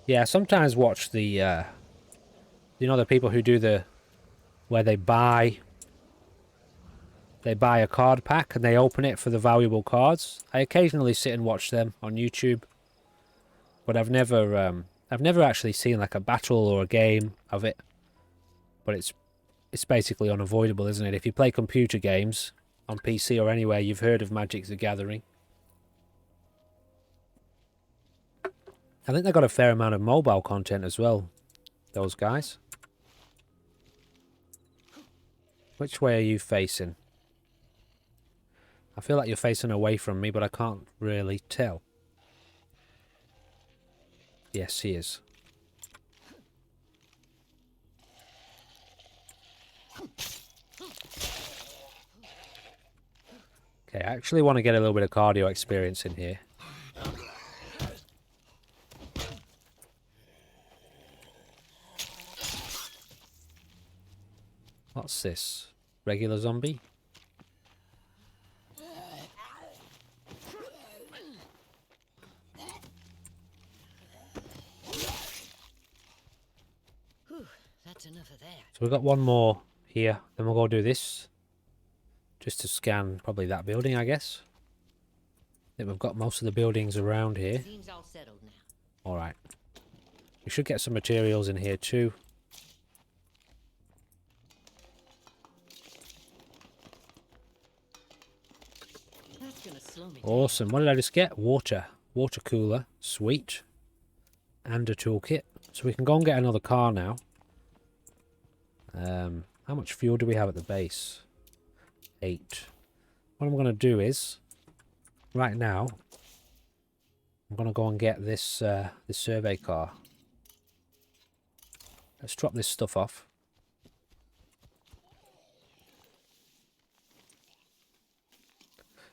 Yeah, sometimes watch the, you know, the people who do the, where they buy a card pack and they open it for the valuable cards. I occasionally sit and watch them on YouTube, but I've never actually seen like a battle or a game of it. But it's basically unavoidable, isn't it? If you play computer games on PC or anywhere, you've heard of Magic the Gathering. I think they got a fair amount of mobile content as well, those guys. Which way are you facing? I feel like you're facing away from me, but I can't really tell. Yes, he is. Okay, I actually want to get a little bit of cardio experience in here. What's this? Regular zombie? That's enough of that. So we've got one more here. Then we'll go do this. Just to scan probably that building, I guess. I think we've got most of the buildings around here. Seems all settled now. Alright. We should get some materials in here too. That's gonna slow me Awesome. What did I just get? Water. Water cooler. Sweet. And a toolkit. So we can go and get another car now. How much fuel do we have at the base? 8. What I'm going to do is, right now, I'm going to go and get this this survey car. Let's drop this stuff off.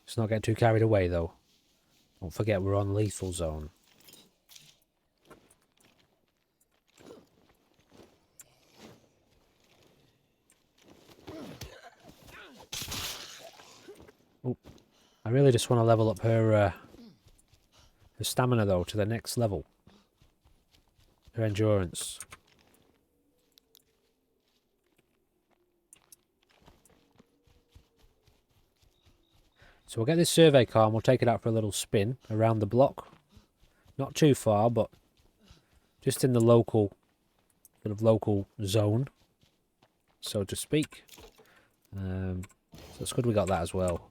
Let's not get too carried away, though. Don't forget we're on lethal zone. Oh, I really just want to level up her stamina, though, to the next level. Her endurance. So we'll get this survey car and we'll take it out for a little spin around the block. Not too far, but just in the local, sort of local zone. so to speak. So it's good we got that as well.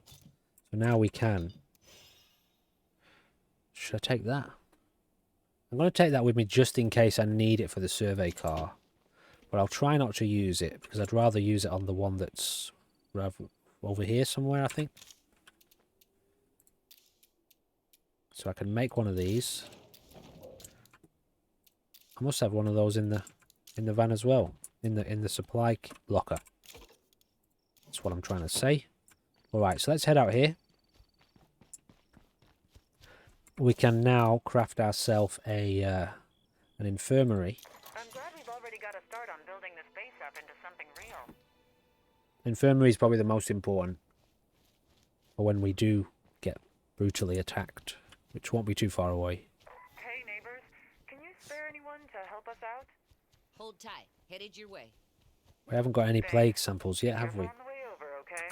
So now we can... Should I take that? I'm going to take that with me just in case I need it for the survey car. But I'll try not to use it, because I'd rather use it on the one that's over here somewhere, I think. So I can make one of these. I must have one of those in the van as well, in the supply locker. That's what I'm trying to say. All right, so let's head out here. We can now craft ourselves an infirmary. I'm glad we've already got a start on building this base up into something real. Infirmary is probably the most important for when we do get brutally attacked, which won't be too far away. Hey neighbors, can you spare anyone to help us out? Hold tight. Headed your way. We haven't got any plague samples yet, have we? On the way over, okay?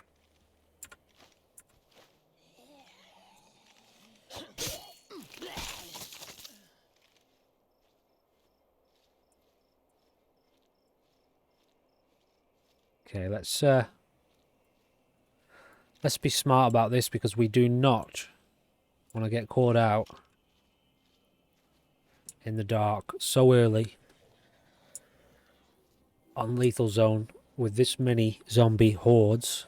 Okay, let's be smart about this, because we do not want to get caught out in the dark so early on lethal zone with this many zombie hordes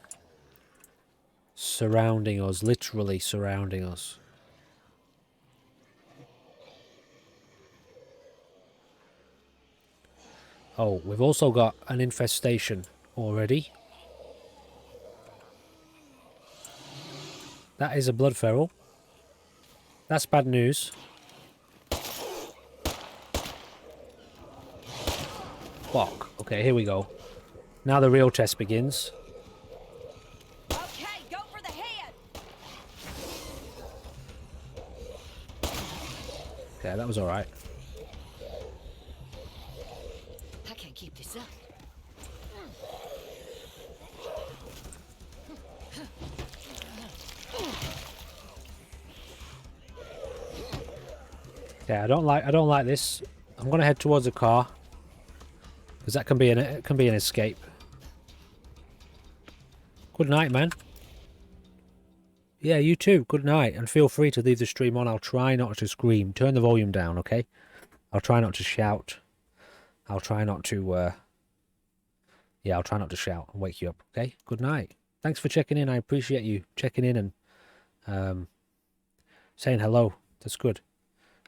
surrounding us, literally surrounding us. Oh, we've also got an infestation already. That is a blood feral. That's bad news. Fuck. Okay, here we go. Now the real test begins. Okay, go for the head. Okay, that was alright. I can't keep this up. Yeah, I don't like this. I'm gonna head towards a car, because that can be an escape. Good night, man. Yeah, you too. Good night, and feel free to leave the stream on. I'll try not to scream. Turn the volume down, okay? I'll try not to shout. I'll try not to. Yeah, I'll try not to shout and wake you up. Okay. Good night. Thanks for checking in. I appreciate you checking in and saying hello. That's good.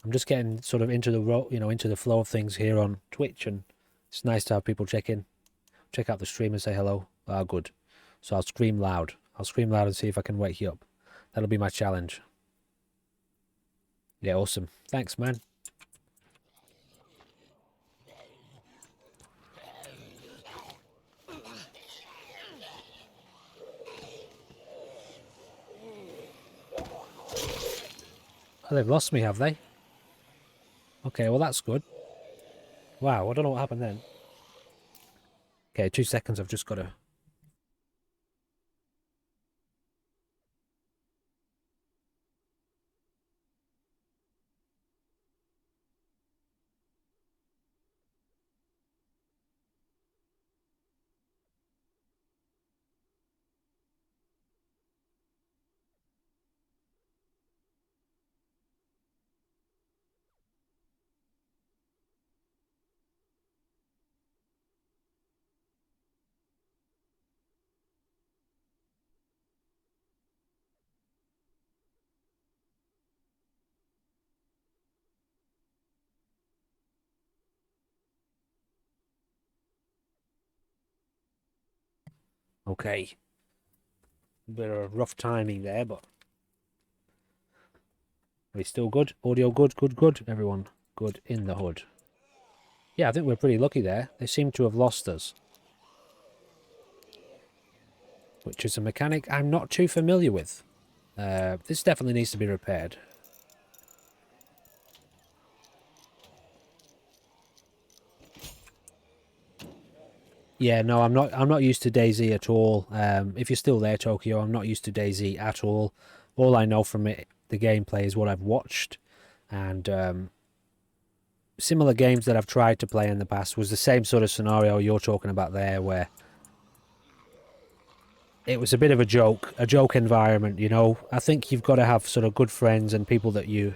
I'm just getting sort of into the flow of things here on Twitch, and it's nice to have people check out the stream and say hello. Ah, good. So I'll scream loud. I'll scream loud and see if I can wake you up. That'll be my challenge. Yeah, awesome. Thanks, man. Oh, they've lost me, have they? Okay, well that's good. Wow, I don't know what happened then. Okay, 2 seconds, I've just got to... Okay. Bit of rough timing there, but... Are we still good? Audio good, good, good. Everyone good in the hood. Yeah, I think we're pretty lucky there. They seem to have lost us. Which is a mechanic I'm not too familiar with. This definitely needs to be repaired. Yeah, no, I'm not used to DayZ at all. If you're still there, Tokyo, I'm not used to DayZ at all. All I know from it, the gameplay, is what I've watched, and similar games that I've tried to play in the past was the same sort of scenario you're talking about there, where it was a bit of a joke environment, you know. I think you've got to have sort of good friends and people that you're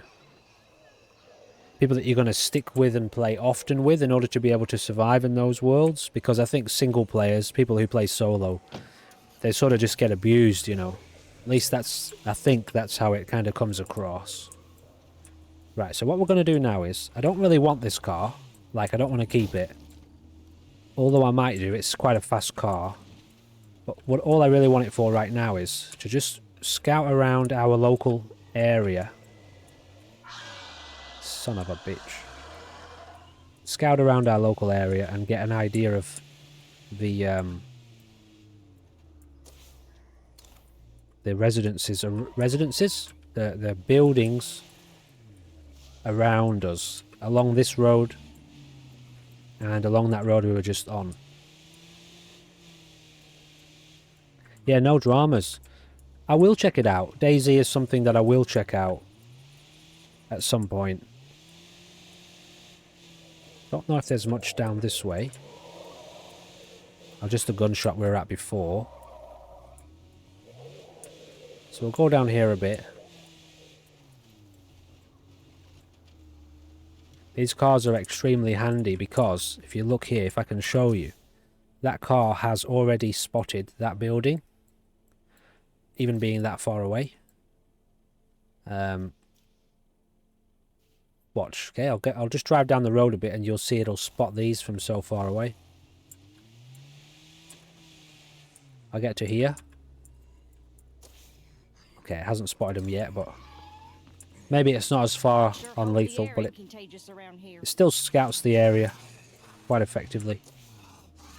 going to stick with and play often with in order to be able to survive in those worlds. Because I think single players, people who play solo, they sort of just get abused, you know. At least I think that's how it kind of comes across. Right, so what we're going to do now is, I don't really want this car. Like, I don't want to keep it. Although I might do, it's quite a fast car. But all I really want it for right now is to just scout around our local area. Son of a bitch. Scout around our local area and get an idea of the residences, the buildings around us, along this road and along that road we were just on. Yeah, no dramas. I will check it out. DayZ is something that I will check out at some point. Don't know if there's much down this way. Or just the gun shop we were at before. So we'll go down here a bit. These cars are extremely handy because, if you look here, if I can show you, that car has already spotted that building, even being that far away. Watch, okay, I'll just drive down the road a bit and you'll see it'll spot these from so far away. I'll get to here. Okay, it hasn't spotted them yet, but maybe it's not as far on lethal, but it still scouts the area quite effectively.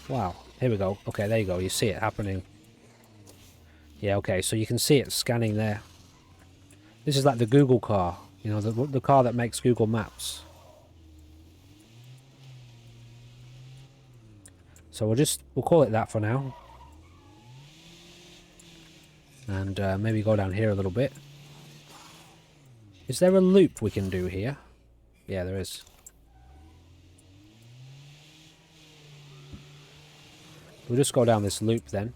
Wow, here we go. Okay, there you go. You see it happening. Yeah, okay, so you can see it scanning there. This is like the Google car, you know, the car that makes Google Maps. So we'll call it that for now. And maybe go down here a little bit. Is there a loop we can do here? Yeah, there is. We'll just go down this loop then.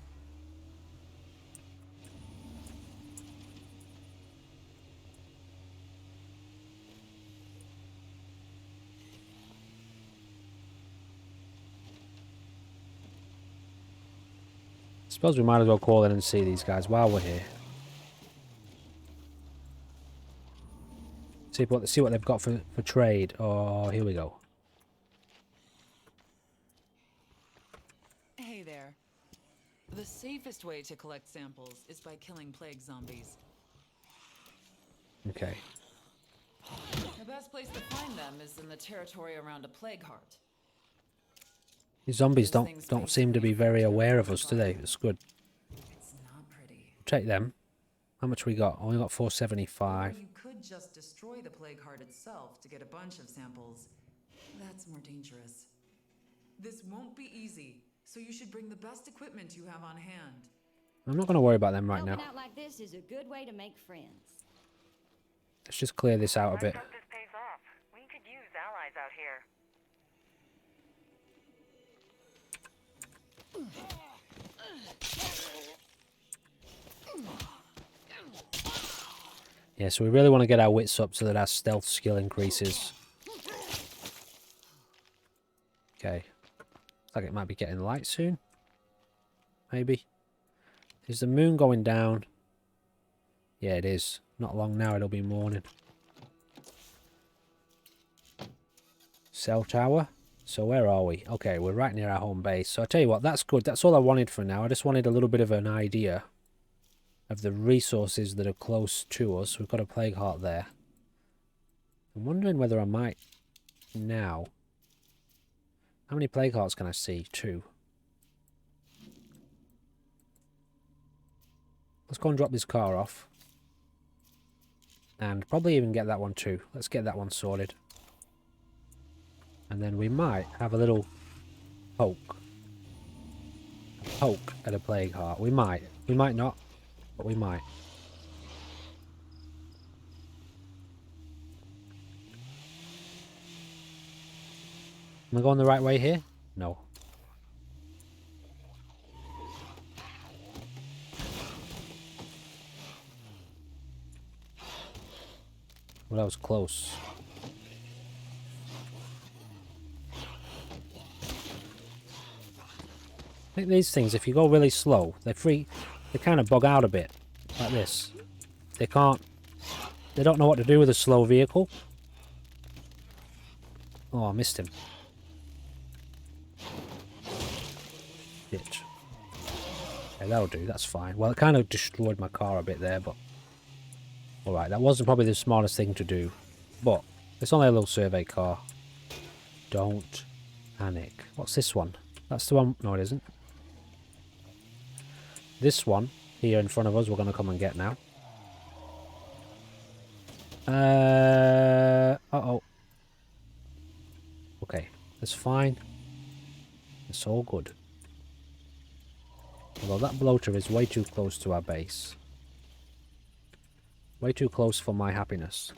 Suppose we might as well call in and see these guys while we're here. See what they've got for trade. Oh, here we go. Hey there. The safest way to collect samples is by killing plague zombies. Okay. The best place to find them is in the territory around a plague heart. These zombies don't seem to be very aware of us, do they? It's good. It's not pretty. Take them. How much we got? Only got 475. Or you could just destroy the plague heart itself to get a bunch of samples. That's more dangerous. This won't be easy, so you should bring the best equipment you have on hand. I'm not going to worry about them right now. Helping out like this is a good way to make friends. Let's just clear this out a bit. Let's hope this pays off. We could use allies out here. Yeah, so we really want to get our wits up so that our stealth skill increases. Okay. Looks like it might be getting light soon. Maybe. Is the moon going down? Yeah, it is. Not long now, it'll be morning. Cell tower. So where are we? Okay, we're right near our home base. So I tell you what, that's good. That's all I wanted for now. I just wanted a little bit of an idea of the resources that are close to us. We've got a plague heart there. I'm wondering whether I might now. How many plague hearts can I see? 2. Let's go and drop this car off. And probably even get that one too. Let's get that one sorted. And then we might have a little poke. A poke at a plague heart. We might. We might not. But we might. Am I going the right way here? No. Well, that was close. I think these things, if you go really slow, they kind of bog out a bit, like this. They don't know what to do with a slow vehicle. Oh, I missed him. Shit. Yeah, that'll do, that's fine. Well, it kind of destroyed my car a bit there, but... Alright, that wasn't probably the smartest thing to do. But, it's only a little survey car. Don't panic. What's this one? That's the one... No, it isn't. This one, here in front of us, we're going to come and get now. Uh-oh. Okay, that's fine. It's all good. Although that bloater is way too close to our base. Way too close for my happiness.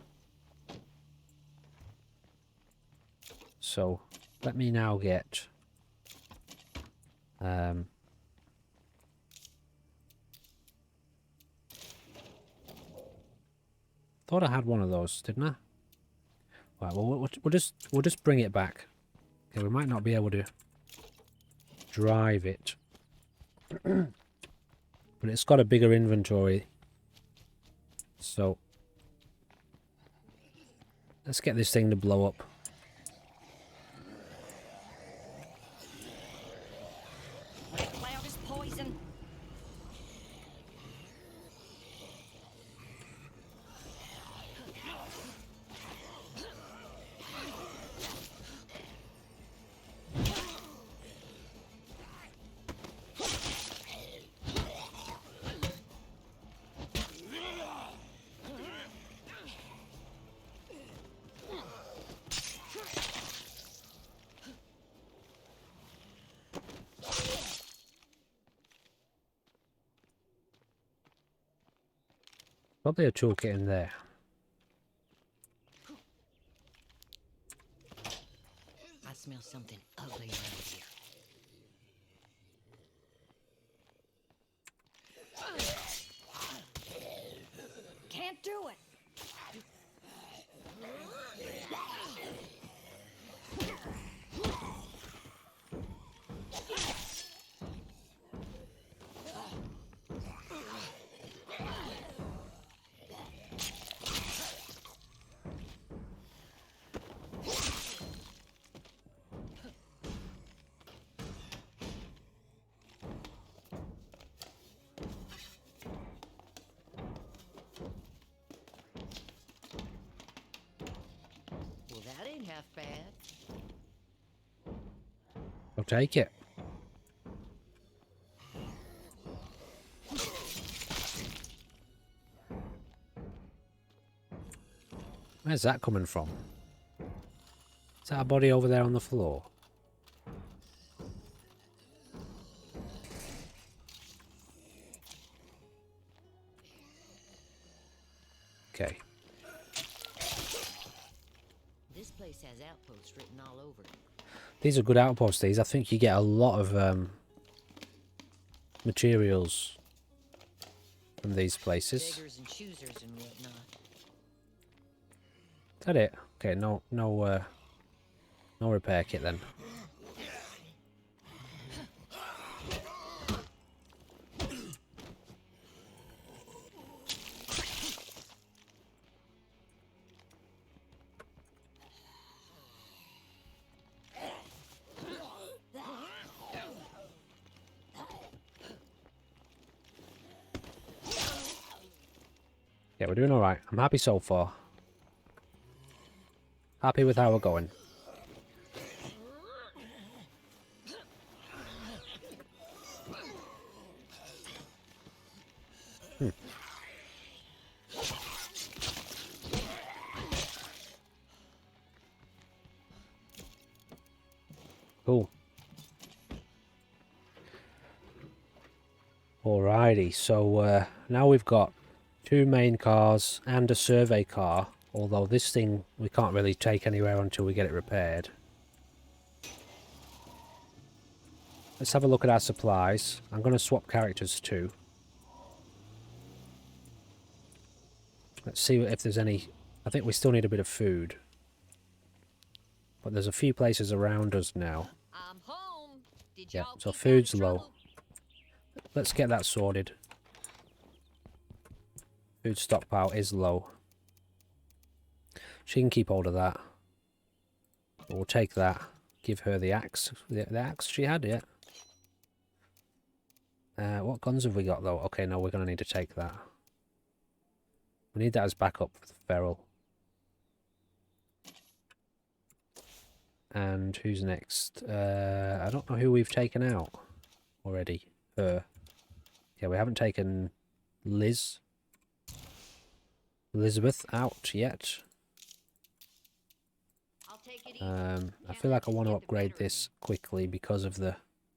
So, let me now get... Thought I had one of those, didn't I? Right, well, we'll just bring it back. Okay, we might not be able to drive it. But it's got a bigger inventory. So, let's get this thing to blow up. Cloud is poison. Probably a toolkit in there. I smell something ugly around here. Can't do it. Well, that ain't half bad. I'll take it. Where's that coming from? Is that a body over there on the floor? Okay. This place has outposts written all over it. These are good outposts, these. I think you get a lot of materials from these places. Beggars and choosers and whatnot. Is that it? Okay, no repair kit then. Yeah, we're doing alright. I'm happy so far. Happy with how we're going. Cool. Alrighty, so now we've got 2 main cars and a survey car, although this thing we can't really take anywhere until we get it repaired. Let's have a look at our supplies. I'm going to swap characters too. Let's see if there's any I think we still need a bit of food. But there's a few places around us now. I'm home. Did Yeah, y'all so keep out of food's low. trouble? Let's get that sorted. Food stockpile is low. She can keep hold of that. We'll take that. Give her the axe. The axe she had, yeah. What guns have we got, though? Okay, no, we're going to need to take that. We need that as backup for the feral. And who's next? I don't know who we've taken out already. Her. Yeah, we haven't taken Elizabeth out yet. I'll take it easy. I feel like I want to upgrade this quickly because of the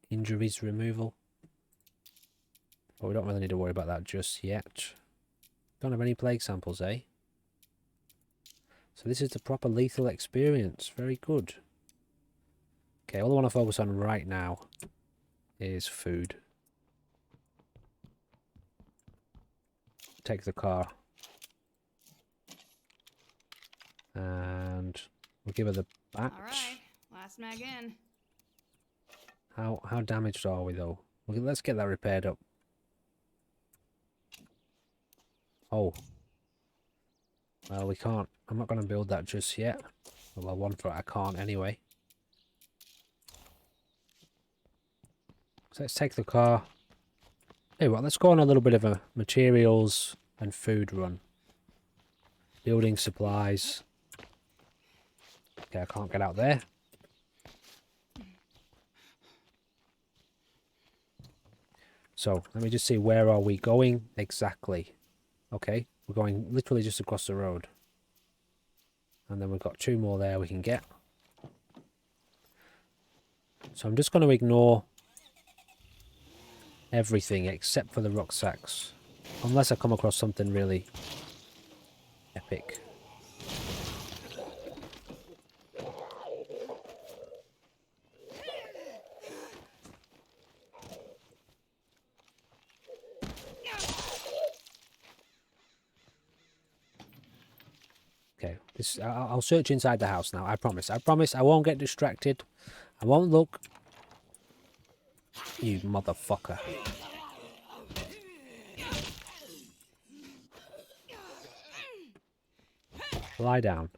injuries removal. But we don't really need to worry about that just yet. Don't have any plague samples, eh? So this is the proper lethal experience. Very good. Okay, all I want to focus on right now is food. Take the car. And we'll give her the bat. Alright, last mag in. How damaged are we though? Well, let's get that repaired up. Oh. Well, we can't. I'm not going to build that just yet. Well, one for it, I can't anyway. So let's take the car. Hey, well, let's go on a little bit of a materials and food run. Building supplies. Okay, I can't get out there. So, let me just see, where are we going exactly? Okay, we're going literally just across the road. And then we've got 2 more there we can get. So I'm just going to ignore everything except for the rucksacks. Unless I come across something really epic. Okay, I'll search inside the house now. I promise. I promise I won't get distracted. I won't look. You motherfucker. Lie down.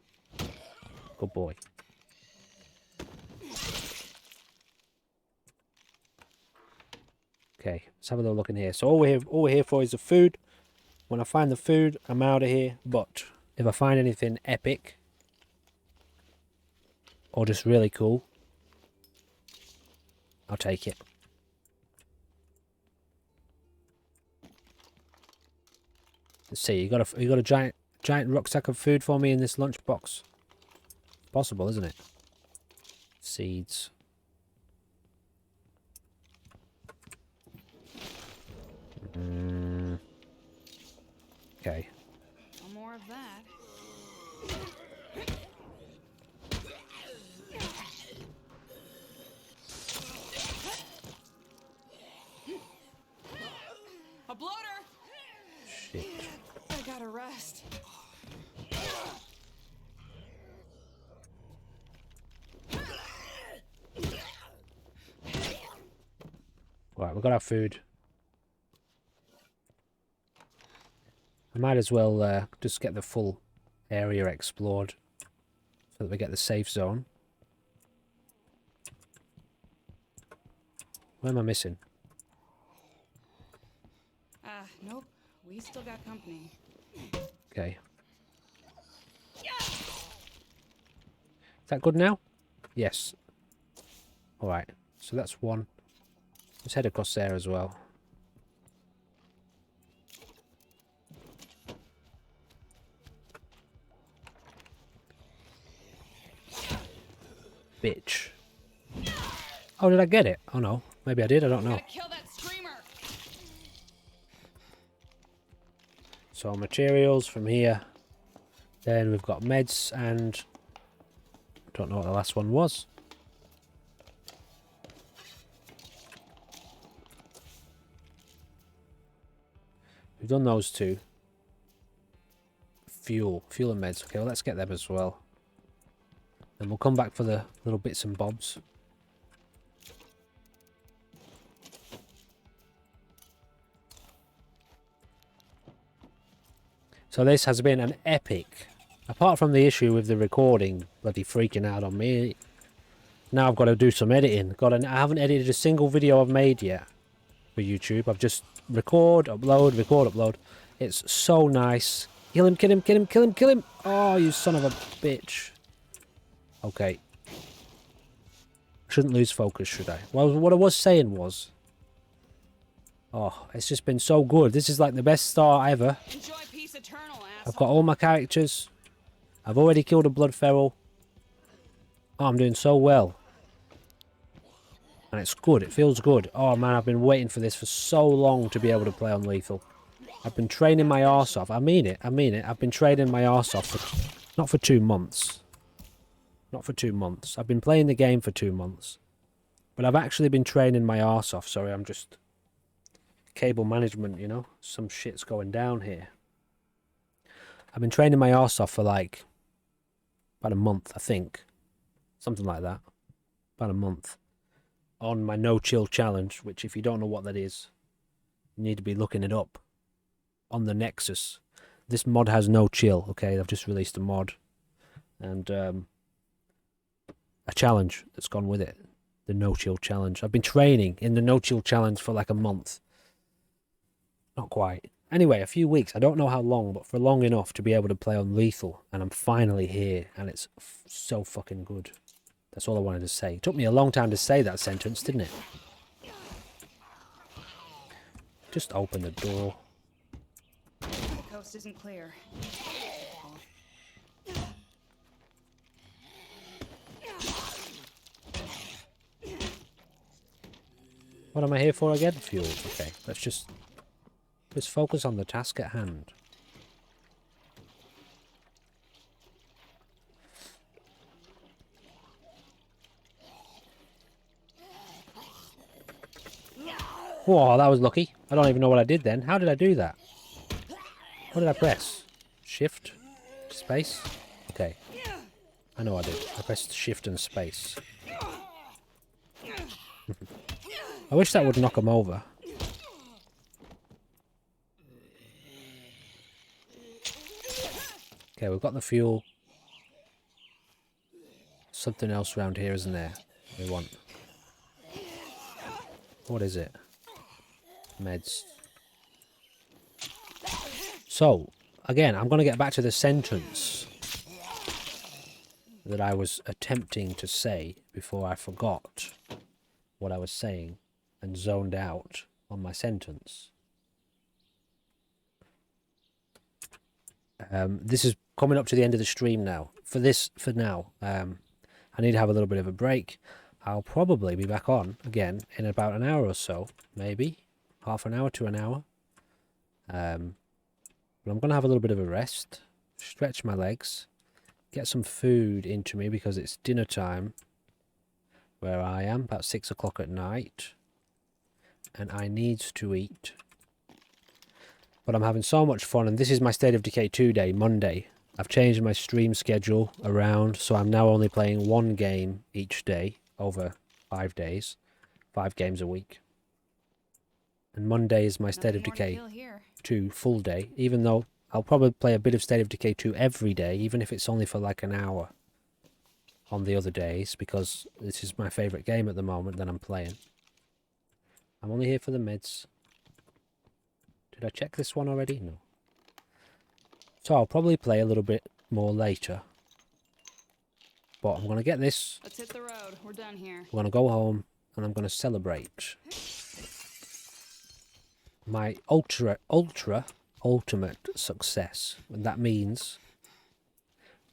Good boy. Okay, let's have a little look in here. So all we're here for is the food. When I find the food, I'm out of here. But if I find anything epic or just really cool, I'll take it. Let's see. You got a giant rucksack of food for me in this lunchbox. Possible, isn't it? Seeds. Okay. No more of that. A bloater! Shit. I gotta rest. Right, we've got our food. I might as well just get the full area explored so that we get the safe zone. Where am I missing? Nope. We still got company. Okay. Is that good now? Yes. Alright, so that's one. Let's head across there as well. Bitch. Oh, did I get it? Oh no. Maybe I did, I don't know. Gotta kill that screamer! So materials from here. Then we've got meds and... I don't know what the last one was. We've done those 2. fuel and meds. Okay, well, let's get them as well. And we'll come back for the little bits and bobs. So this has been an epic. Apart from the issue with the recording bloody freaking out on me. Now I've got to do some editing. I haven't edited a single video I've made yet for YouTube. I've just record, upload. It's so nice. Kill him, kill him, kill him, kill him, kill him. Oh, you son of a bitch. Okay. Shouldn't lose focus, should I? Well, what I was saying was... Oh, it's just been so good. This is like the best start ever. Enjoy peace eternal, asshole. I've got all my characters. I've already killed a blood feral. Oh, I'm doing so well. And it's good. It feels good. Oh, man, I've been waiting for this for so long to be able to play on lethal. I've been training my arse off. I mean it. I've been training my arse off for... Not for 2 months. Not for 2 months. I've been playing the game for 2 months. But I've actually been training my arse off. Sorry, I'm just... Cable management, you know? Some shit's going down here. I've been training my arse off for like... about a month, I think. Something like that. About a month. On my no chill challenge, which if you don't know what that is, you need to be looking it up. On the Nexus. This mod has no chill, okay? I've just released a mod. And a challenge that's gone with it. The no chill challenge. I've been training in the no chill challenge for like a month. Not quite. Anyway, a few weeks. I don't know how long, but for long enough to be able to play on lethal. And I'm finally here. And it's so fucking good. That's all I wanted to say. It took me a long time to say that sentence, didn't it? Just open the door. The coast isn't clear. What am I here for again? Fuel. Okay, let's just focus on the task at hand. Whoa, that was lucky. I don't even know what I did then. How did I do that? What did I press? Shift? Space? Okay. I know I did. I pressed shift and space. I wish that would knock him over. Okay, we've got the fuel. Something else around here, isn't there? We want. What is it? Meds. So, again, I'm going to get back to the sentence that I was attempting to say before I forgot what I was saying and zoned out on my sentence. This is coming up to the end of the stream now. For now, I need to have a little bit of a break. I'll probably be back on again in about an hour or so, maybe. Half an hour to an hour. But I'm going to have a little bit of a rest. Stretch my legs. Get some food into me because it's dinner time. Where I am, about 6 o'clock at night. And I need to eat. But I'm having so much fun. And this is my State of Decay 2 day, Monday. I've changed my stream schedule around. So I'm now only playing 1 game each day. Over 5 days. 5 games a week. And Monday is my State of Decay 2 full day, even though I'll probably play a bit of State of Decay 2 every day, even if it's only for like an hour on the other days, because this is my favourite game at the moment that I'm playing. I'm only here for the meds. Did I check this one already? No. So I'll probably play a little bit more later. But I'm going to get this. Let's hit the road. We're done here. I'm going to go home and I'm going to celebrate my ultimate success. And that means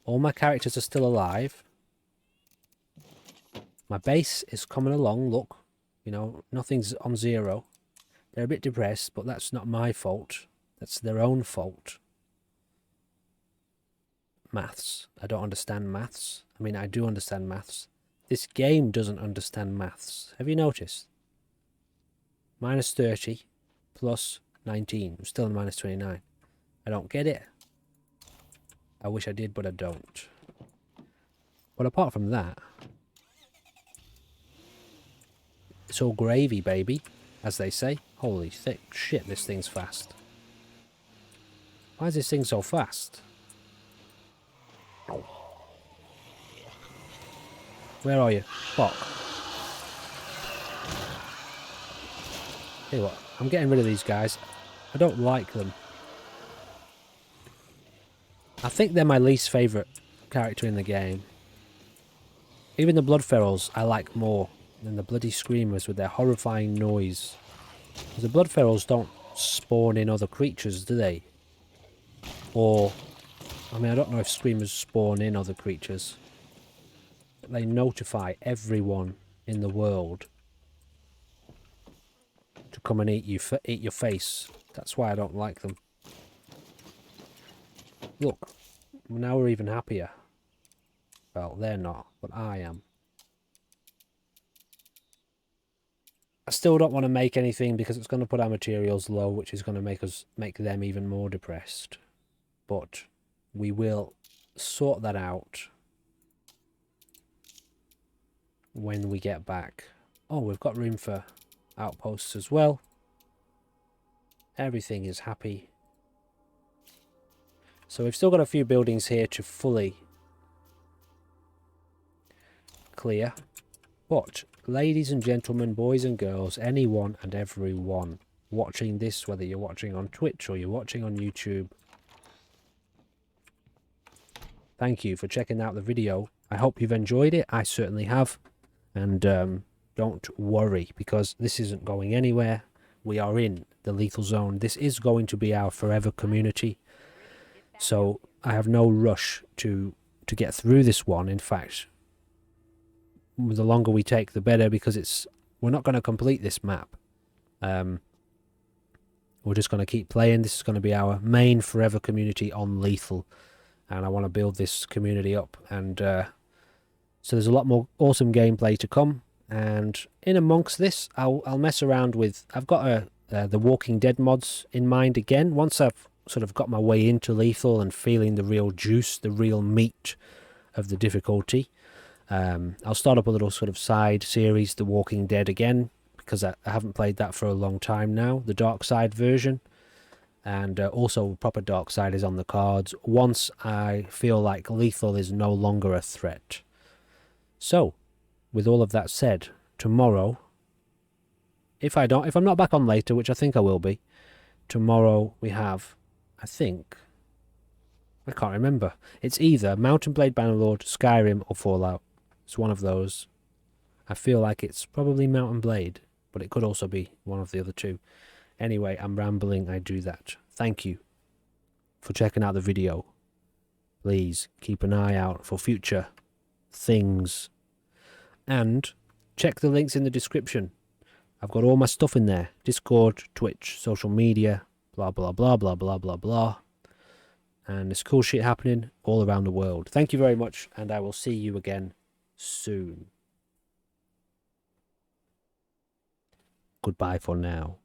all my characters are still alive. My base is coming along, look. You know, nothing's on 0. They're a bit depressed, but that's not my fault. That's their own fault. Maths. I don't understand maths. I mean, I do understand maths. This game doesn't understand maths. Have you noticed? Minus 30 plus 19. I'm still in minus 29. I don't get it. I wish I did, but I don't. But apart from that, it's all gravy, baby, as they say. Holy thick shit, this thing's fast. Why is this thing so fast? Where are you? Fuck. Tell you what, I'm getting rid of these guys. I don't like them. I think they're my least favourite character in the game. Even the Blood Ferals I like more than the bloody Screamers with their horrifying noise. The Blood Ferals don't spawn in other creatures, do they? Or, I mean, I don't know if Screamers spawn in other creatures. But they notify everyone in the world to come and eat your face. That's why I don't like them. Look, now we're even happier. Well, they're not, but I am. I still don't want to make anything because it's going to put our materials low, which is going to make them even more depressed. But we will sort that out when we get back. Oh, we've got room for outposts as well. Everything is happy. So we've still got a few buildings here to fully clear. But, ladies and gentlemen, boys and girls, anyone and everyone watching this, whether you're watching on Twitch or you're watching on YouTube, thank you for checking out the video. I hope you've enjoyed it. I certainly have. And don't worry, because this isn't going anywhere. We are in the lethal zone. This is going to be our forever community. So I have no rush to get through this one. In fact, the longer we take, the better, because we're not going to complete this map. We're just going to keep playing. This is going to be our main forever community on lethal, and I want to build this community up. And so there's a lot more awesome gameplay to come. And in amongst this, I'll mess around with. I've got the Walking Dead mods in mind again. Once I've sort of got my way into lethal and feeling the real juice, the real meat of the difficulty, I'll start up a little sort of side series, The Walking Dead again, because I haven't played that for a long time now, the Dark Side version, and also proper Dark Side is on the cards once I feel like lethal is no longer a threat. So, with all of that said, tomorrow, if I'm not back on later, which I think I will be, tomorrow we have, I can't remember. It's either Mountain Blade Bannerlord, Skyrim, or Fallout. It's one of those. I feel like it's probably Mountain Blade, but it could also be one of the other two. Anyway, I'm rambling, I do that. Thank you for checking out the video. Please keep an eye out for future things. And check the links in the description. I've got all my stuff in there. Discord, Twitch, social media, blah, blah, blah, blah, blah, blah, blah. And there's cool shit happening all around the world. Thank you very much, and I will see you again soon. Goodbye for now.